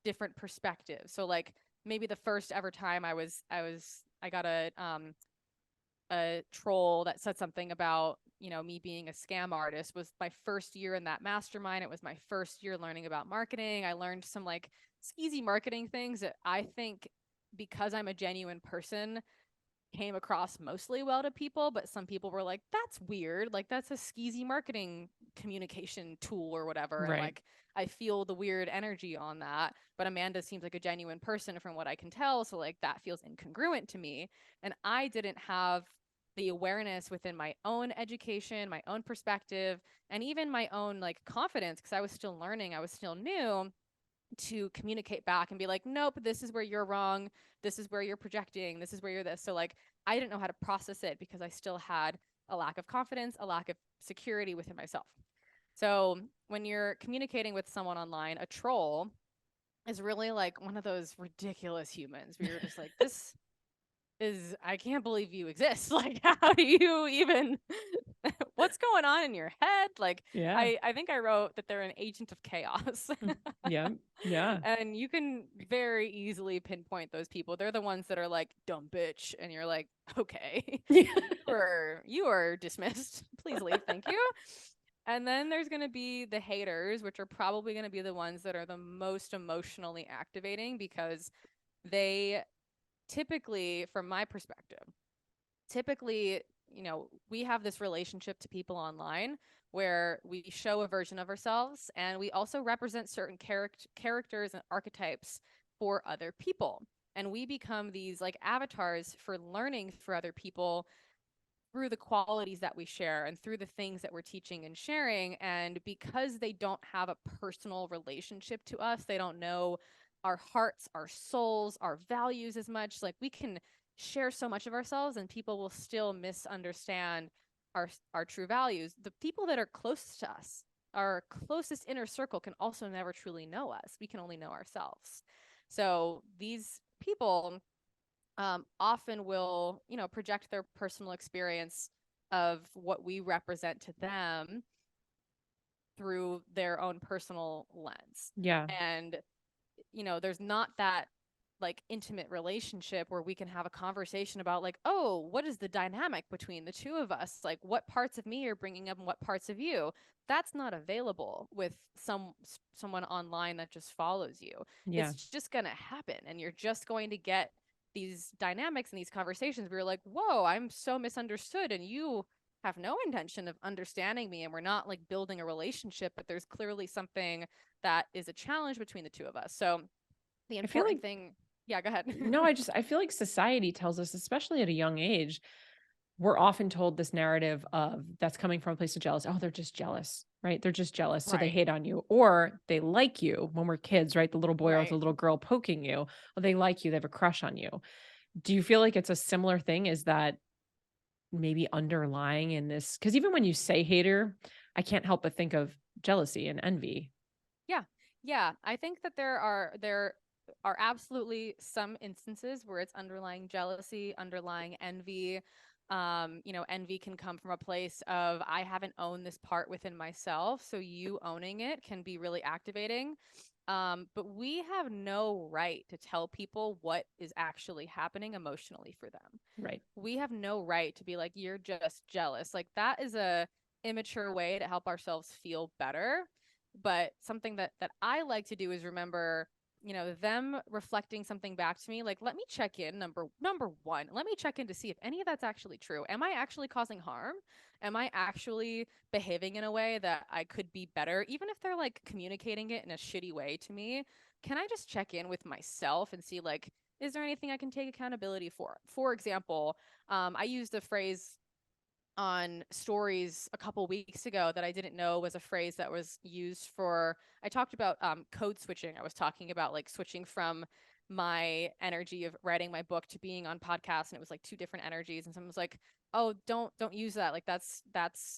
different perspectives. So like, maybe the first ever time I got a troll that said something about, me being a scam artist, was my first year in that mastermind. It was my first year learning about marketing. I learned some like skeezy marketing things that I think, because I'm a genuine person, came across mostly well to people. But some people were like, that's weird, like that's a skeezy marketing communication tool or whatever. And Right. like, I feel the weird energy on that, but Amanda seems like a genuine person from what I can tell, so like, that feels incongruent to me. And I didn't have the awareness within my own education, my own perspective, and even my own like confidence, because I was still learning, I was still new, to communicate back and be like, nope, this is where you're wrong. This is where you're projecting. This is where you're this. So like, I didn't know how to process it, because I still had a lack of confidence, a lack of security within myself. So when you're communicating with someone online, a troll is really like one of those ridiculous humans where you're just like, this is, I can't believe you exist. Like, how do you even, what's going on in your head? Like, Yeah. I think I wrote that they're an agent of chaos. Yeah. Yeah. And you can very easily pinpoint those people. They're the ones that are like, dumb bitch. And you're like, okay, you are dismissed. Please leave. Thank you. And then there's going to be the haters, which are probably going to be the ones that are the most emotionally activating, because they typically, from my perspective, typically, we have this relationship to people online where we show a version of ourselves, and we also represent certain characters and archetypes for other people. And we become these like avatars for learning for other people through the qualities that we share and through the things that we're teaching and sharing. And because they don't have a personal relationship to us, they don't know our hearts, our souls, our values as much. Like, we can share so much of ourselves, and people will still misunderstand our true values. The people that are closest to us, our closest inner circle, can also never truly know us. We can only know ourselves. So these people often will, project their personal experience of what we represent to them through their own personal lens. Yeah. And, there's not that like intimate relationship where we can have a conversation about like, oh, what is the dynamic between the two of us? Like what parts of me are bringing up and what parts of you? That's not available with someone online that just follows you. Yeah. It's just going to happen, and you're just going to get these dynamics and these conversations where you're like, whoa, I'm so misunderstood, and you have no intention of understanding me, and we're not like building a relationship, but there's clearly something that is a challenge between the two of us. So the I feel like important thing, yeah, go ahead. no, I feel like society tells us, especially at a young age, we're often told this narrative of that's coming from a place of jealous. Oh, they're just jealous, right? They're just jealous. So they Right, hate on you, or they like you when we're kids, right? The little boy or the right. little girl poking you. Oh, they like you. They have a crush on you. Do you feel like it's a similar thing? Is that maybe underlying in this? Because even when you say hater, I can't help but think of jealousy and envy. Yeah. Yeah. I think that there are absolutely some instances where it's underlying jealousy, underlying envy. Envy can come from a place of I haven't owned this part within myself, so you owning it can be really activating. But we have no right to tell people what is actually happening emotionally for them. Right. We have no right to be like, you're just jealous. Like that is a immature way to help ourselves feel better. But something that I like to do is remember, them reflecting something back to me. Like, let me check in. Number one, let me check in to see if any of that's actually true. Am I actually causing harm? Am I actually behaving in a way that I could be better? Even if they're like communicating it in a shitty way to me, can I just check in with myself and see like, is there anything I can take accountability for? For example, I used a phrase on stories a couple weeks ago that I didn't know was a phrase that was used for. I talked about code switching. I was talking about like switching from my energy of writing my book to being on podcasts, and it was like two different energies. And someone was like, "Oh, don't use that. Like that's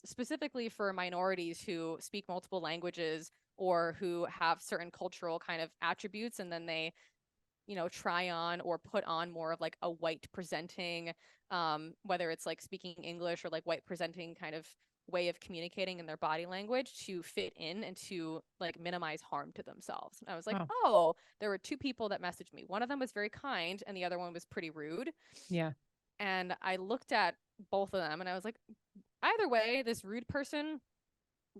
specifically for minorities who speak multiple languages or who have certain cultural kind of attributes, and then they try on or put on more of like a white presenting, whether it's like speaking English or like white presenting kind of way of communicating in their body language to fit in and to like minimize harm to themselves. And I was like, Oh, oh, there were two people that messaged me. One of them was very kind and the other one was pretty rude. yeah. And I looked at both of them and I was like, either way, this rude person,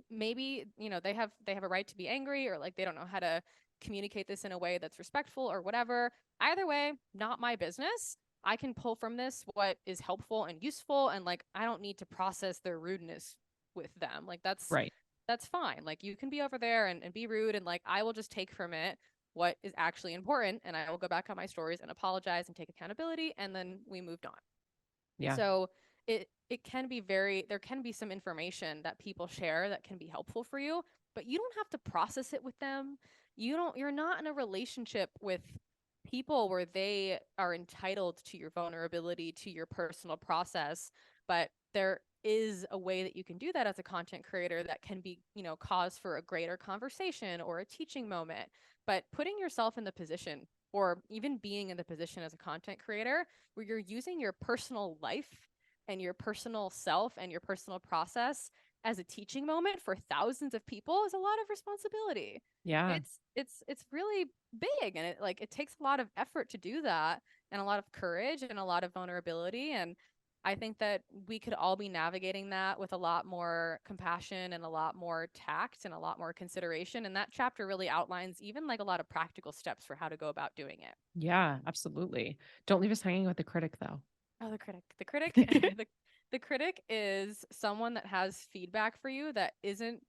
maybe they have a right to be angry, or like they don't know how to communicate this in a way that's respectful or whatever. Either way, not my business. I can pull from this what is helpful and useful, and like I don't need to process their rudeness with them. Like Right. that's fine. Like you can be over there and be rude, and like I will just take from it what is actually important, and I will go back on my stories and apologize and take accountability, and then we moved on. Yeah. So it can be there can be some information that people share that can be helpful for you, but you don't have to process it with them. You're not in a relationship with people where they are entitled to your vulnerability, to your personal process, but there is a way that you can do that as a content creator that can be, cause for a greater conversation or a teaching moment. But putting yourself in the position or even being in the position as a content creator where you're using your personal life and your personal self and your personal process as a teaching moment for thousands of people is a lot of responsibility. Yeah. It's really big, and it takes a lot of effort to do that, and a lot of courage and a lot of vulnerability. And I think that we could all be navigating that with a lot more compassion and a lot more tact and a lot more consideration. And that chapter really outlines even like a lot of practical steps for how to go about doing it. Yeah, absolutely. Don't leave us hanging with the critic though. Oh, the critic. The critic the critic is someone that has feedback for you that isn't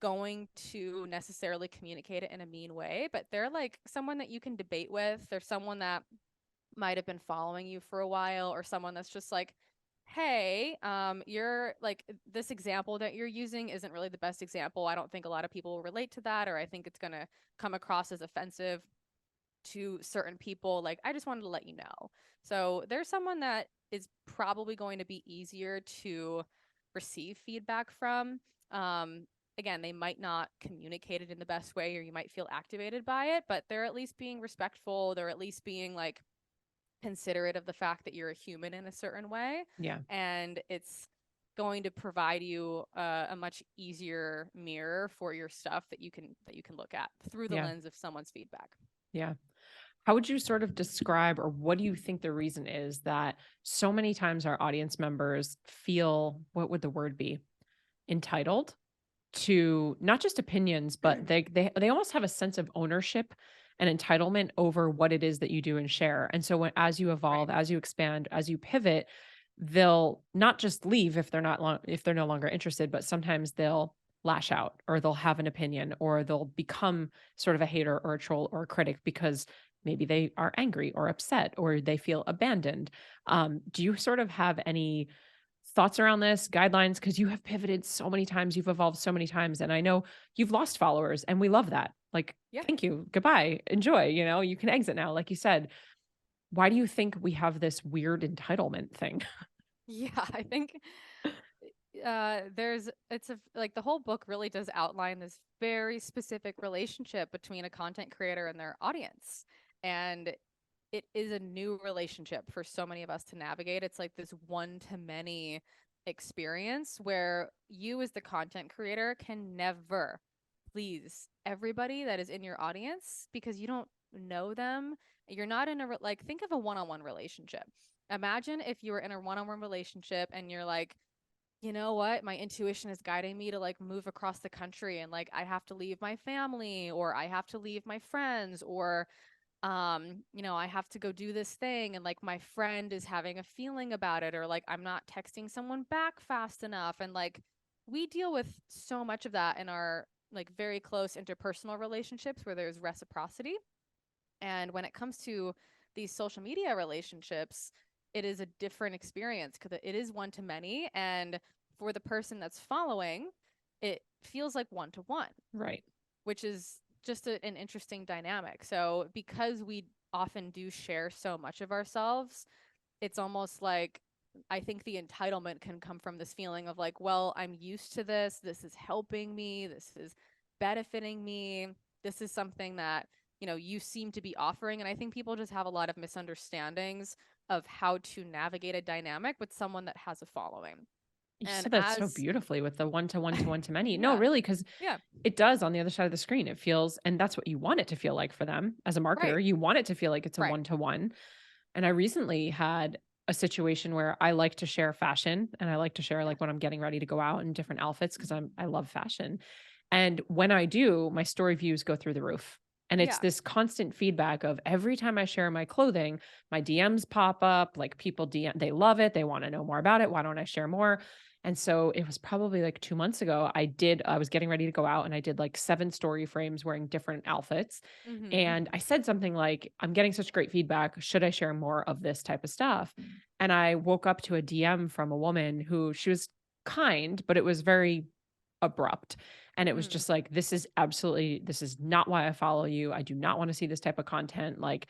going to necessarily communicate it in a mean way, but they're like someone that you can debate with. They're someone that might have been following you for a while, or someone that's just like, hey, you're like, this example that you're using isn't really the best example. I don't think a lot of people will relate to that, or I think it's going to come across as offensive to certain people. Like, I just wanted to let you know. So there's someone that is probably going to be easier to receive feedback from. Again, they might not communicate it in the best way, or you might feel activated by it, but they're at least being respectful. They're at least being like considerate of the fact that you're a human in a certain way. Yeah. And it's going to provide you a much easier mirror for your stuff that you can look at through the Yeah. lens of someone's feedback. Yeah. How would you sort of describe, or what do you think the reason is that so many times our audience members feel, what would the word be? Entitled to not just opinions, but they almost have a sense of ownership and entitlement over what it is that you do and share. And so as you evolve, Right. as you expand, as you pivot, they'll not just leave if if they're no longer interested, but sometimes they'll lash out, or they'll have an opinion, or they'll become sort of a hater or a troll or a critic because maybe they are angry or upset or they feel abandoned. Do you sort of have any thoughts around this, guidelines? Because you have pivoted so many times, you've evolved so many times, and I know you've lost followers, and we love that. Like, Yeah. thank you, goodbye, enjoy. You can exit now, like you said. Why do you think we have this weird entitlement thing? Yeah, I think there's it's a like the whole book really does outline this very specific relationship between a content creator and their audience. And it is a new relationship for so many of us to navigate. It's like this one to many experience where you as the content creator can never please everybody that is in your audience because you don't know them. You're not in like think of a one-on-one relationship. Imagine if you were in a one-on-one relationship and you're like, you know what, my intuition is guiding me to like move across the country and like I have to leave my family or I have to leave my friends or I have to go do this thing and like my friend is having a feeling about it or like I'm not texting someone back fast enough and like we deal with so much of that in our like very close interpersonal relationships where there's reciprocity. And when it comes to these social media relationships, it is a different experience because it is one to many. And for the person that's following, it feels like one to one, Right. which is just an interesting dynamic. So, because we often do share so much of ourselves, it's almost like I think the entitlement can come from this feeling of like, well, I'm used to this. This is helping me. This is benefiting me. This is something that, you seem to be offering. And I think people just have a lot of misunderstandings of how to navigate a dynamic with someone that has a following. You And said that so as, beautifully with the one to one to one to many. No, yeah, really, because yeah, it does on the other side of the screen. It feels, and that's what you want it to feel like for them as a right, marketer. You want it to feel like it's a right, one to one. And I recently had a situation where I like to share fashion, and I like to share yeah, like when I'm getting ready to go out in different outfits because I love fashion. And when I do, my story views go through the roof. And it's yeah, this constant feedback of every time I share my clothing, my DMs pop up, like people DM, they love it. They want to know more about it. Why don't I share more? And so it was probably like 2 months ago. I was getting ready to go out and I did like 7 story frames wearing different outfits. mm-hmm, And I said something like, I'm getting such great feedback. Should I share more of this type of stuff? And I woke up to a DM from a woman who she was kind, but it was very abrupt. And it was mm, just like, this is not why I follow you. I do not want to see this type of content. Like,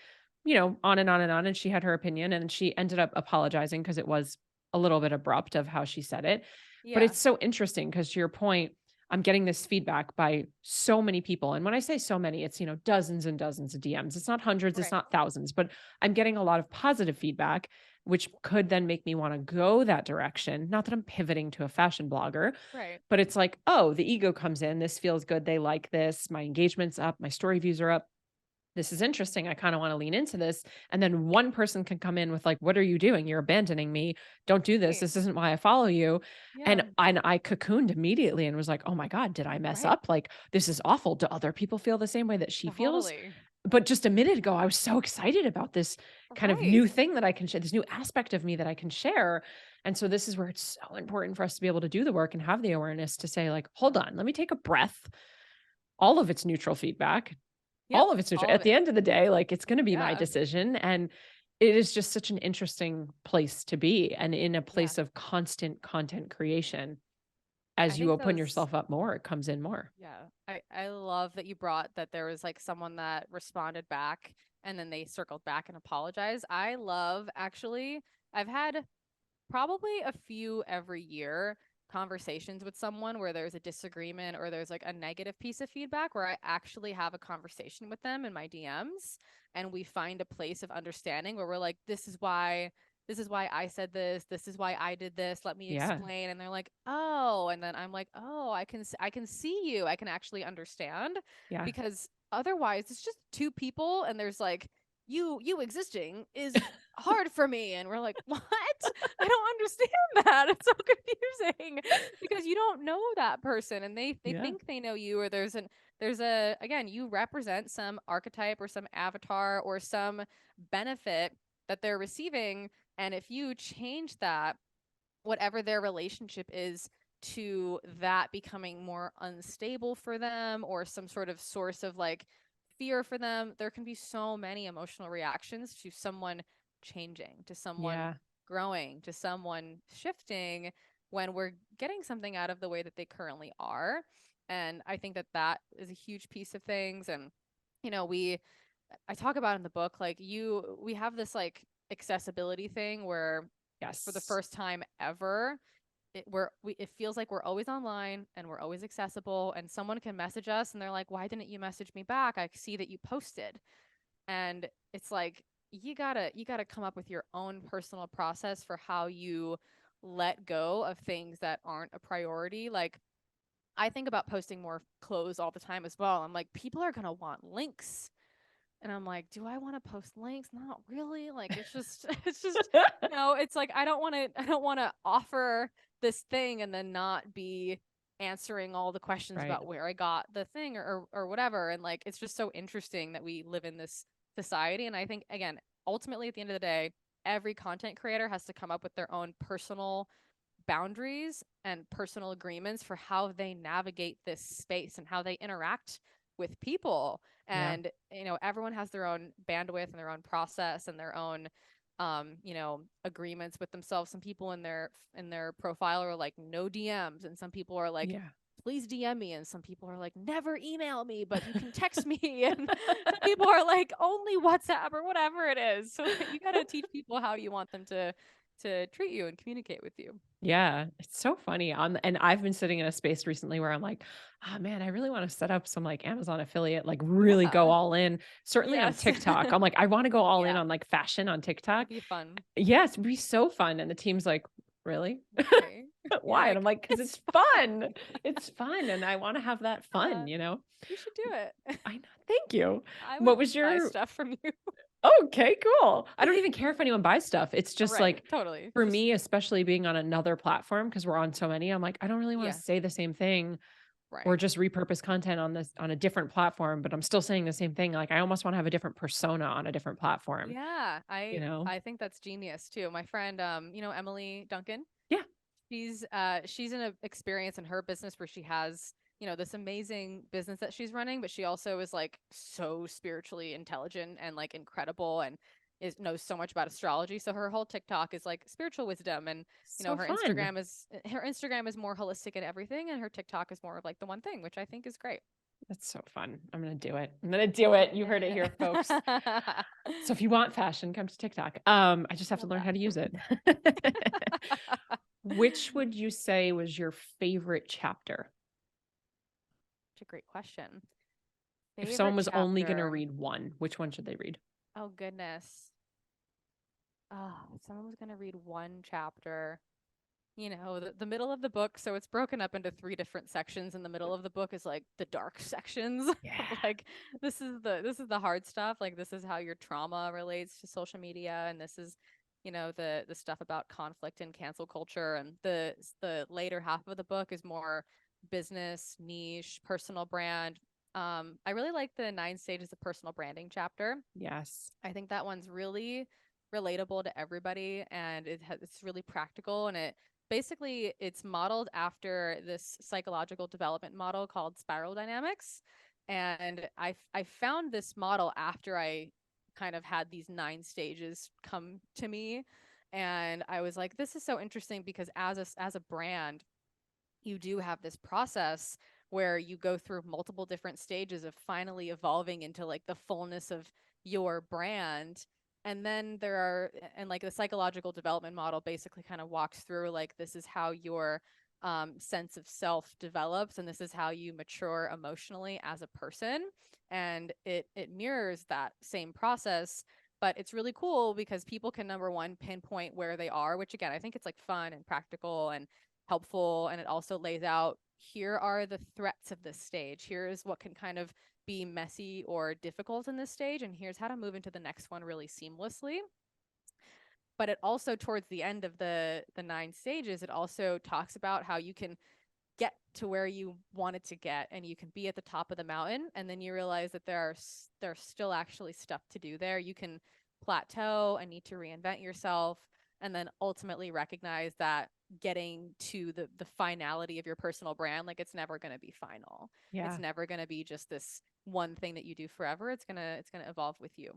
on and on and on. And she had her opinion and she ended up apologizing because it was a little bit abrupt of how she said it. But yeah, it's so interesting because to your point, I'm getting this feedback by so many people. And when I say so many, it's, dozens and dozens of DMs. It's not hundreds, it's right, not thousands, but I'm getting a lot of positive feedback, which could then make me want to go that direction. Not that I'm pivoting to a fashion blogger, right, but it's like, oh, the ego comes in. This feels good. They like this. My engagement's up. My story views are up. This is interesting. I kind of want to lean into this. And then one person can come in with like, what are you doing? You're abandoning me. Don't do this. right, This isn't why I follow you. yeah, And I cocooned immediately and was like, oh my God, did I mess right, up? Like, this is awful. Do other people feel the same way that she feels? totally, But just a minute ago, I was so excited about this kind of right, new thing that I can share, this new aspect of me that I can share. And so this is where it's so important for us to be able to do the work and have the awareness to say, like, hold on, let me take a breath. All of it's neutral feedback. yep, All of it's neutral. all of At the it, end of the day, like, it's gonna be my yeah, decision, and it is just such an interesting place to be, and in a yeah. place of constant content creation. As I you think open those yourself up more, it comes in more. Yeah. I love that you brought that there was like someone that responded back and then they circled back and apologized. I love actually, I've had probably a few every year conversations with someone where there's a disagreement or there's like a negative piece of feedback where I actually have a conversation with them in my DMs and we find a place of understanding where we're like, this is why I said this. This is why I did this. Let me Yeah. explain. And they're like, "Oh." And then I'm like, "Oh, I can see you. I can actually understand." Yeah. Because otherwise it's just two people and there's like you existing is hard for me. And we're like, what? I don't understand that. It's so confusing because you don't know that person, and they Yeah. think they know you, or there's a again, you represent some archetype or some avatar or some benefit that they're receiving. And if you change that, whatever their relationship is to that becoming more unstable for them, or some sort of source of like fear for them, there can be so many emotional reactions to someone changing, to someone Yeah. growing, to someone shifting, when we're getting something out of the way that they currently are. And I think that that is a huge piece of things. And we I talk about in the book, like, we have this like accessibility thing where for the Yes. first time ever, it feels like we're always online and we're always accessible, and someone can message us and they're like, why didn't you message me back? I see that you posted. And it's like, you gotta come up with your own personal process for how you let go of things that aren't a priority. Like, I think about posting more clothes all the time as well. I'm like, people are gonna want links, and I'm like, do I want to post links? Not really. Like, it's just it's just it's like, I don't want to offer this thing and then not be answering all the questions Right. about where I got the thing, or whatever. And like, it's just so interesting that we live in this society. And I think, again, ultimately at the end of the day, every content creator has to come up with their own personal boundaries and personal agreements for how they navigate this space and how they interact with people. Yeah. And everyone has their own bandwidth and their own process and their own agreements with themselves. Some people in their profile are like, no DMs, and some people are like, Yeah. please DM me, and some people are like, never email me, but you can text me, and some people are like, only WhatsApp, or whatever it is. So you got to teach people how you want them to treat you and communicate with you. Yeah, it's so funny. And I've been sitting in a space recently where I'm like, oh man, I really want to set up some like Amazon affiliate, like really go Yeah. all in. Certainly on Yes. TikTok. I'm like, I want to go all in Yeah. on like fashion on TikTok. It'd be fun. Yes, it'd be so fun. And the team's like, really? Okay. You're Why? And I'm like, like, because it's it's fun. fun. It's fun. And I want to have that Yeah. fun, you know? You should do it. I know. Thank you. I would What was buy your stuff from you. okay, cool. I don't even care if anyone buys stuff. It's just Right. like Totally. for Just, me, especially being on another platform, because we're on so many, I'm like, I don't really want yeah. to say the same thing or Right. just repurpose content on this on a different platform, but I'm still saying the same thing. Like I almost want to have a different persona on a different platform, Yeah. you I know? I think that's genius too. My friend, Emily Duncan, Yeah. she's in an experience in her business where she has, this amazing business that she's running, but she also is like so spiritually intelligent and like incredible, and knows so much about astrology. So her whole TikTok is like spiritual wisdom, and So her fun. Instagram is more holistic in everything, and her TikTok is more of like the one thing, which I think is great. That's so fun. I'm going to do it. I'm going to do it. You heard it here, folks. I So if you want fashion, come to TikTok. I just have to love learn that. how to use it. Which would you say was your favorite chapter? Such a great question. If someone Favorite was only going to chapter. read one, which one should they read? Oh goodness. Oh, if someone was gonna read one chapter, the middle of the book, so it's broken up into three different sections, and the middle of the book is like the dark sections. Yeah. Like, this is the hard stuff. Like, this is how your trauma relates to social media, and this is, the stuff about conflict and cancel culture. And the later half of the book is more business, niche, personal brand. I really like the 9 stages of personal branding chapter. Yes. I think that one's really relatable to everybody, and it's really practical, and it's modeled after this psychological development model called spiral dynamics. And I found this model after I kind of had these 9 stages come to me, and I was like, this is so interesting, because as a brand, you do have this process where you go through multiple different stages of finally evolving into like the fullness of your brand. And then and like the psychological development model basically kind of walks through, like, this is how your sense of self develops, and this is how you mature emotionally as a person. And it mirrors that same process, but it's really cool because people can, number one, pinpoint where they are, which again, I think it's like fun and practical and helpful. And it also lays out, here are the threats of this stage. Here's what can kind of be messy or difficult in this stage, and here's how to move into the next one really seamlessly. But it also, towards the end of the 9 stages, it also talks about how you can get to where you wanted to get, and you can be at the top of the mountain, and then you realize that there's still actually stuff to do there. You can plateau and need to reinvent yourself, and then ultimately recognize that getting to the finality of your personal brand, like, it's never going to be final. Yeah. It's never going to be just this one thing that you do forever. It's gonna evolve with you.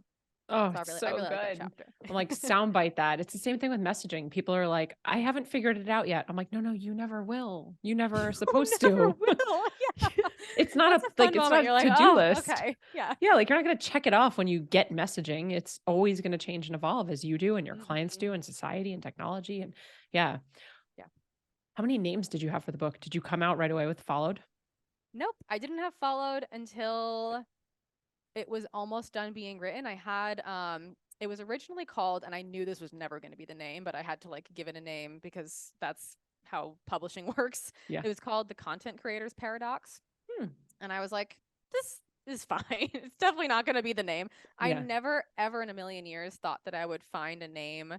Oh, So it's I so really like that good. chapter. I'm like, soundbite that. It's the same thing with messaging. People are like, I haven't figured it out yet. I'm like, no, you never will. You never are supposed You never to. will. Yeah. It's not That's a a fun it's moment. not You're a like, to-do oh, list. okay. Yeah. Yeah, like, you're not going to check it off when you get messaging. It's always going to change and evolve as you do and your clients Mhm. do and society and technology. And yeah. Yeah. How many names did you have for the book? Did you come out right away with Followed? Nope. I didn't have followed until it was almost done being written. I had it was originally called, and I knew this was never going to be the name, but I had to like give it a name because that's how publishing works. Yeah. It was called The Content Creator's Paradox. Hmm. And I was like, this is fine. It's definitely not going to be the name. I Yeah. never ever in a million years thought that I would find a name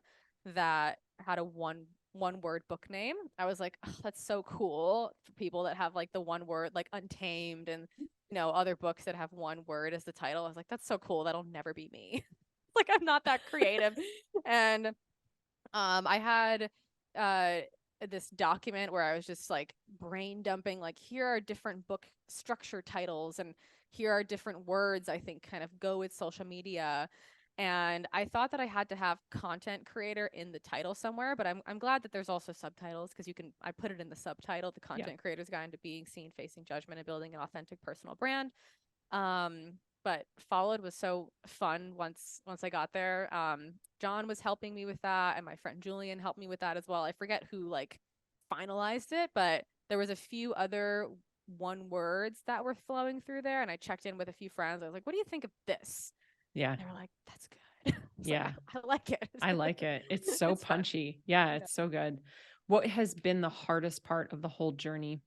that had a one word book name. I was like, oh, that's so cool for people that have like the one word, like Untamed, and other books that have one word as the title. I was like, that's so cool. That'll never be me. Like, I'm not that creative. And I had this document where I was just like brain dumping, like, here are different book structure titles, and here are different words I think kind of go with social media. And I thought that I had to have content creator in the title somewhere, but I'm glad that there's also subtitles, because I put it in the subtitle, The Yeah. Content Creator's Guide to Being Seen, Facing Judgment, and Building an Authentic Personal Brand. But Followed was so fun once I got there. John was helping me with that, and my friend Julian helped me with that as well. I forget who like finalized it, but there was a few other one words that were flowing through there, and I checked in with a few friends. I was like, what do you think of this? Yeah. And they were like, that's good. I was Yeah. like, I like it. I like it. It's so It's fun. punchy. Yeah, it's so good. What has been the hardest part of the whole journey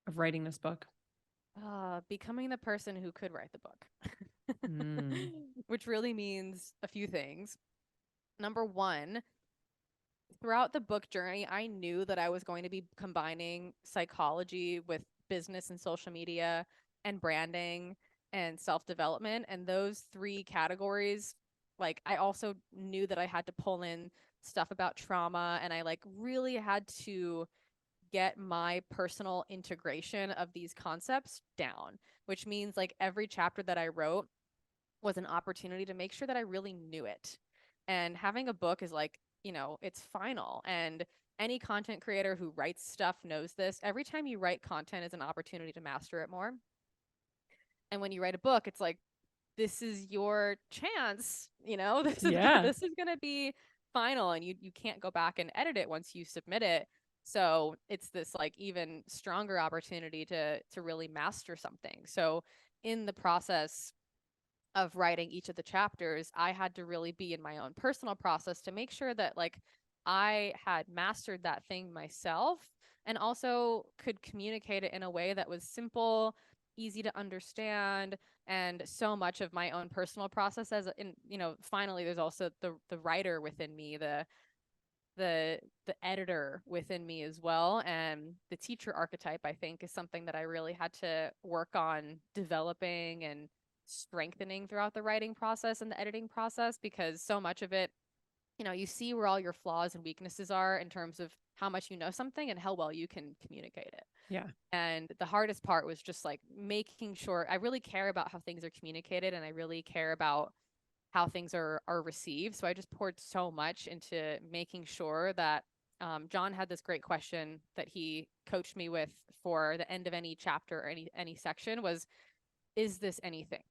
of writing this book? Becoming the person who could write the book, Mm. which really means a few things. Number one, throughout the book journey, I knew that I was going to be combining psychology with business and social media and branding and self-development. And those 3 categories, like, I also knew that I had to pull in stuff about trauma, and I like really had to get my personal integration of these concepts down, which means like every chapter that I wrote was an opportunity to make sure that I really knew it. And having a book is like, it's final. And any content creator who writes stuff knows this. Every time you write content is an opportunity to master it more. And when you write a book, it's like, this is your chance, Yeah. this is going to be final, and you can't go back and edit it once you submit it. So it's this like even stronger opportunity to really master something. So in the process of writing each of the chapters, I had to really be in my own personal process to make sure that like I had mastered that thing myself, and also could communicate it in a way that was simple, easy to understand. And so much of my own personal process, as in, finally there's also the writer within me, the editor within me as well, and the teacher archetype, I think, is something that I really had to work on developing and strengthening throughout the writing process and the editing process, because so much of it, you see where all your flaws and weaknesses are in terms of how much you know something and how well you can communicate it. Yeah. And the hardest part was just like making sure I really care about how things are communicated, and I really care about how things are received. So I just poured so much into making sure that John had this great question that he coached me with for the end of any chapter or any section was, is this anything?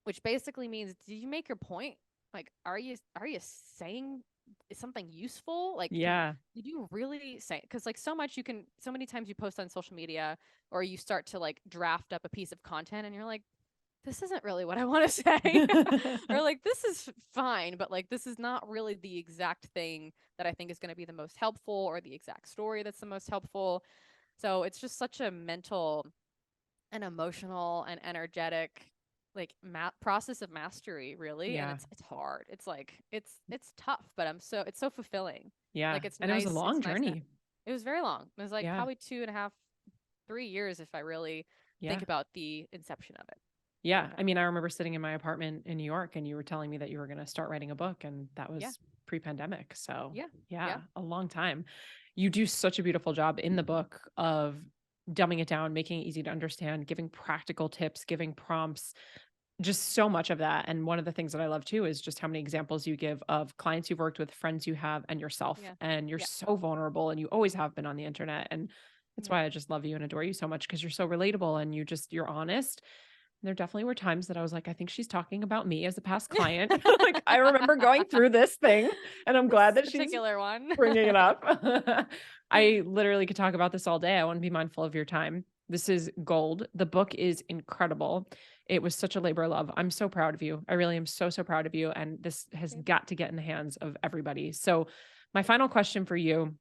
Which basically means, did you make your point? Like, are you saying something useful? Like, Yeah. did you really say? Because like so many times you post on social media, or you start to like draft up a piece of content, and you're like, this isn't really what I want to say. Or like, this is fine, but like, this is not really the exact thing that I think is going to be the most helpful, or the exact story that's the most helpful. So it's just such a mental and emotional and energetic like process of mastery, really. And Yeah. it's hard. It's like it's tough, but it's so fulfilling. Yeah. Like it's And it was a nice. It's long nice to. journey. It was very long. It was like Yeah. probably 2.5, 3 years if I really Yeah. think about the inception of it. Yeah. I Yeah. mean, I remember sitting in my apartment in New York and you were telling me that you were going to start writing a book, and that Yeah. was pre-pandemic. So, Yeah. yeah, Yeah. a long time. You do such a beautiful job in the book of dumbing it down, making it easy to understand, giving practical tips, giving prompts, just so much of that. And one of the things that I love too is just how many examples you give of clients you've worked with, friends you have, and yourself. Yeah. And you're Yeah. so vulnerable and you always have been on the internet. And that's Yeah. why I just love you and adore you so much, because you're so relatable and you're honest. There definitely were times that I was like, I think she's talking about me as a past client. Like, I remember going through this thing, and I'm glad This that she's particular one. bringing it up. I literally could talk about this all day. I want to be mindful of your time. This is gold. The book is incredible. It was such a labor of love. I'm so proud of you. I really am so, so proud of you. And this has Okay. got to get in the hands of everybody. So, my final question for you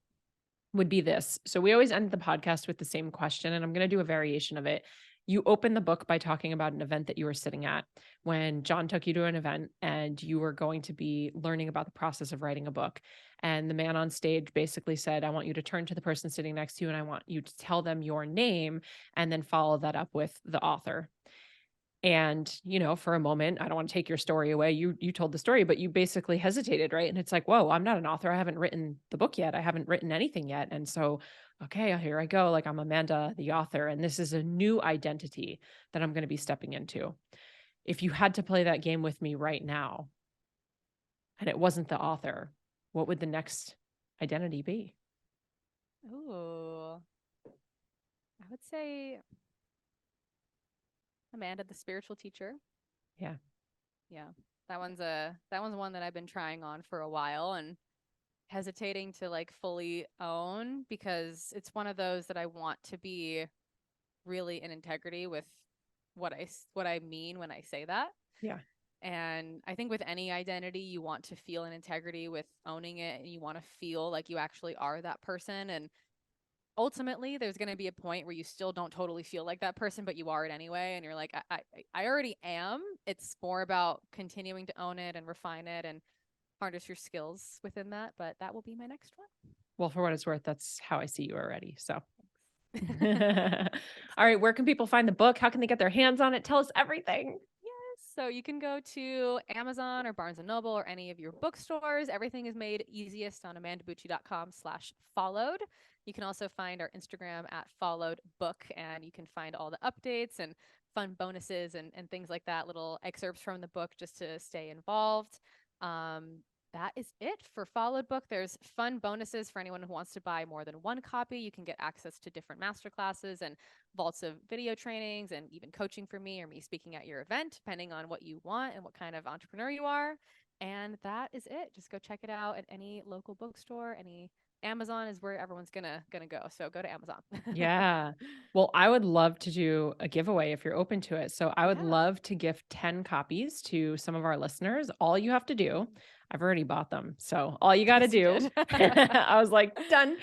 would be this. So we always end the podcast with the same question, and I'm going to do a variation of it. You open the book by talking about an event that you were sitting at when John took you to an event and you were going to be learning about the process of writing a book. And the man on stage basically said, I want you to turn to the person sitting next to you and I want you to tell them your name and then follow that up with the author. And, for a moment, I don't want to take your story away. You told the story, but you basically hesitated, right? And it's like, whoa, I'm not an author. I haven't written the book yet. I haven't written anything yet. And so, okay, here I go. Like, I'm Amanda, the author, and this is a new identity that I'm going to be stepping into. If you had to play that game with me right now, and it wasn't the author, what would the next identity be? Ooh. I would say Amanda, the spiritual teacher. Yeah. Yeah. That one's one that I've been trying on for a while and hesitating to like fully own, because it's one of those that I want to be really in integrity with what I mean when I say that. Yeah. And I think with any identity, you want to feel in integrity with owning it, and you want to feel like you actually are that person. And ultimately there's going to be a point where you still don't totally feel like that person, but you are it anyway, and you're like, I already am. It's more about continuing to own it and refine it and harness your skills within that. But that will be my next one. Well, for what it's worth, that's how I see you already. So, Thanks. Thanks, all right, babe. where can people find the book? How can they get their hands on it? Tell us everything. Yes. So you can go to Amazon or Barnes and Noble or any of your bookstores. Everything is made easiest on amandabucci.com/followed. You can also find our Instagram at followed book, and you can find all the updates and fun bonuses and things like that, little excerpts from the book just to stay involved. That is it for Followed Book. There's fun bonuses for anyone who wants to buy more than one copy. You can get access to different masterclasses and vaults of video trainings and even coaching from me or me speaking at your event, depending on what you want and what kind of entrepreneur you are. And that is it. Just go check it out at any local bookstore. Any Amazon is where everyone's gonna go. So go to Amazon. Yeah. Well, I would love to do a giveaway if you're open to it. So I would Yeah. love to gift 10 copies to some of our listeners. All you have to do, I've already bought them. So all you got to Yes, you do, did. I was like, done.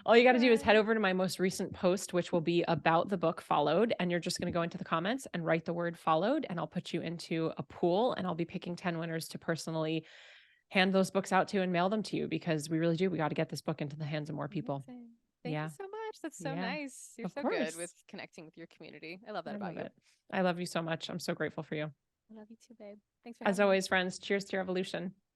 All you got to do is head Fun. over to my most recent post, which will be about the book Followed. And you're just going to go into the comments and write the word followed. And I'll put you into a pool and I'll be picking 10 winners to personally hand those books out to and mail them to you, because we really do. We got to get this book into the hands of more people. Amazing. Thank you Yeah. so much. That's so Yeah. nice. You're Of so good course. with connecting with your community. I love that I about love you. it. I love you so much. I'm so grateful for you. I love you too, babe. Thanks for As having me. always, friends, cheers to your evolution.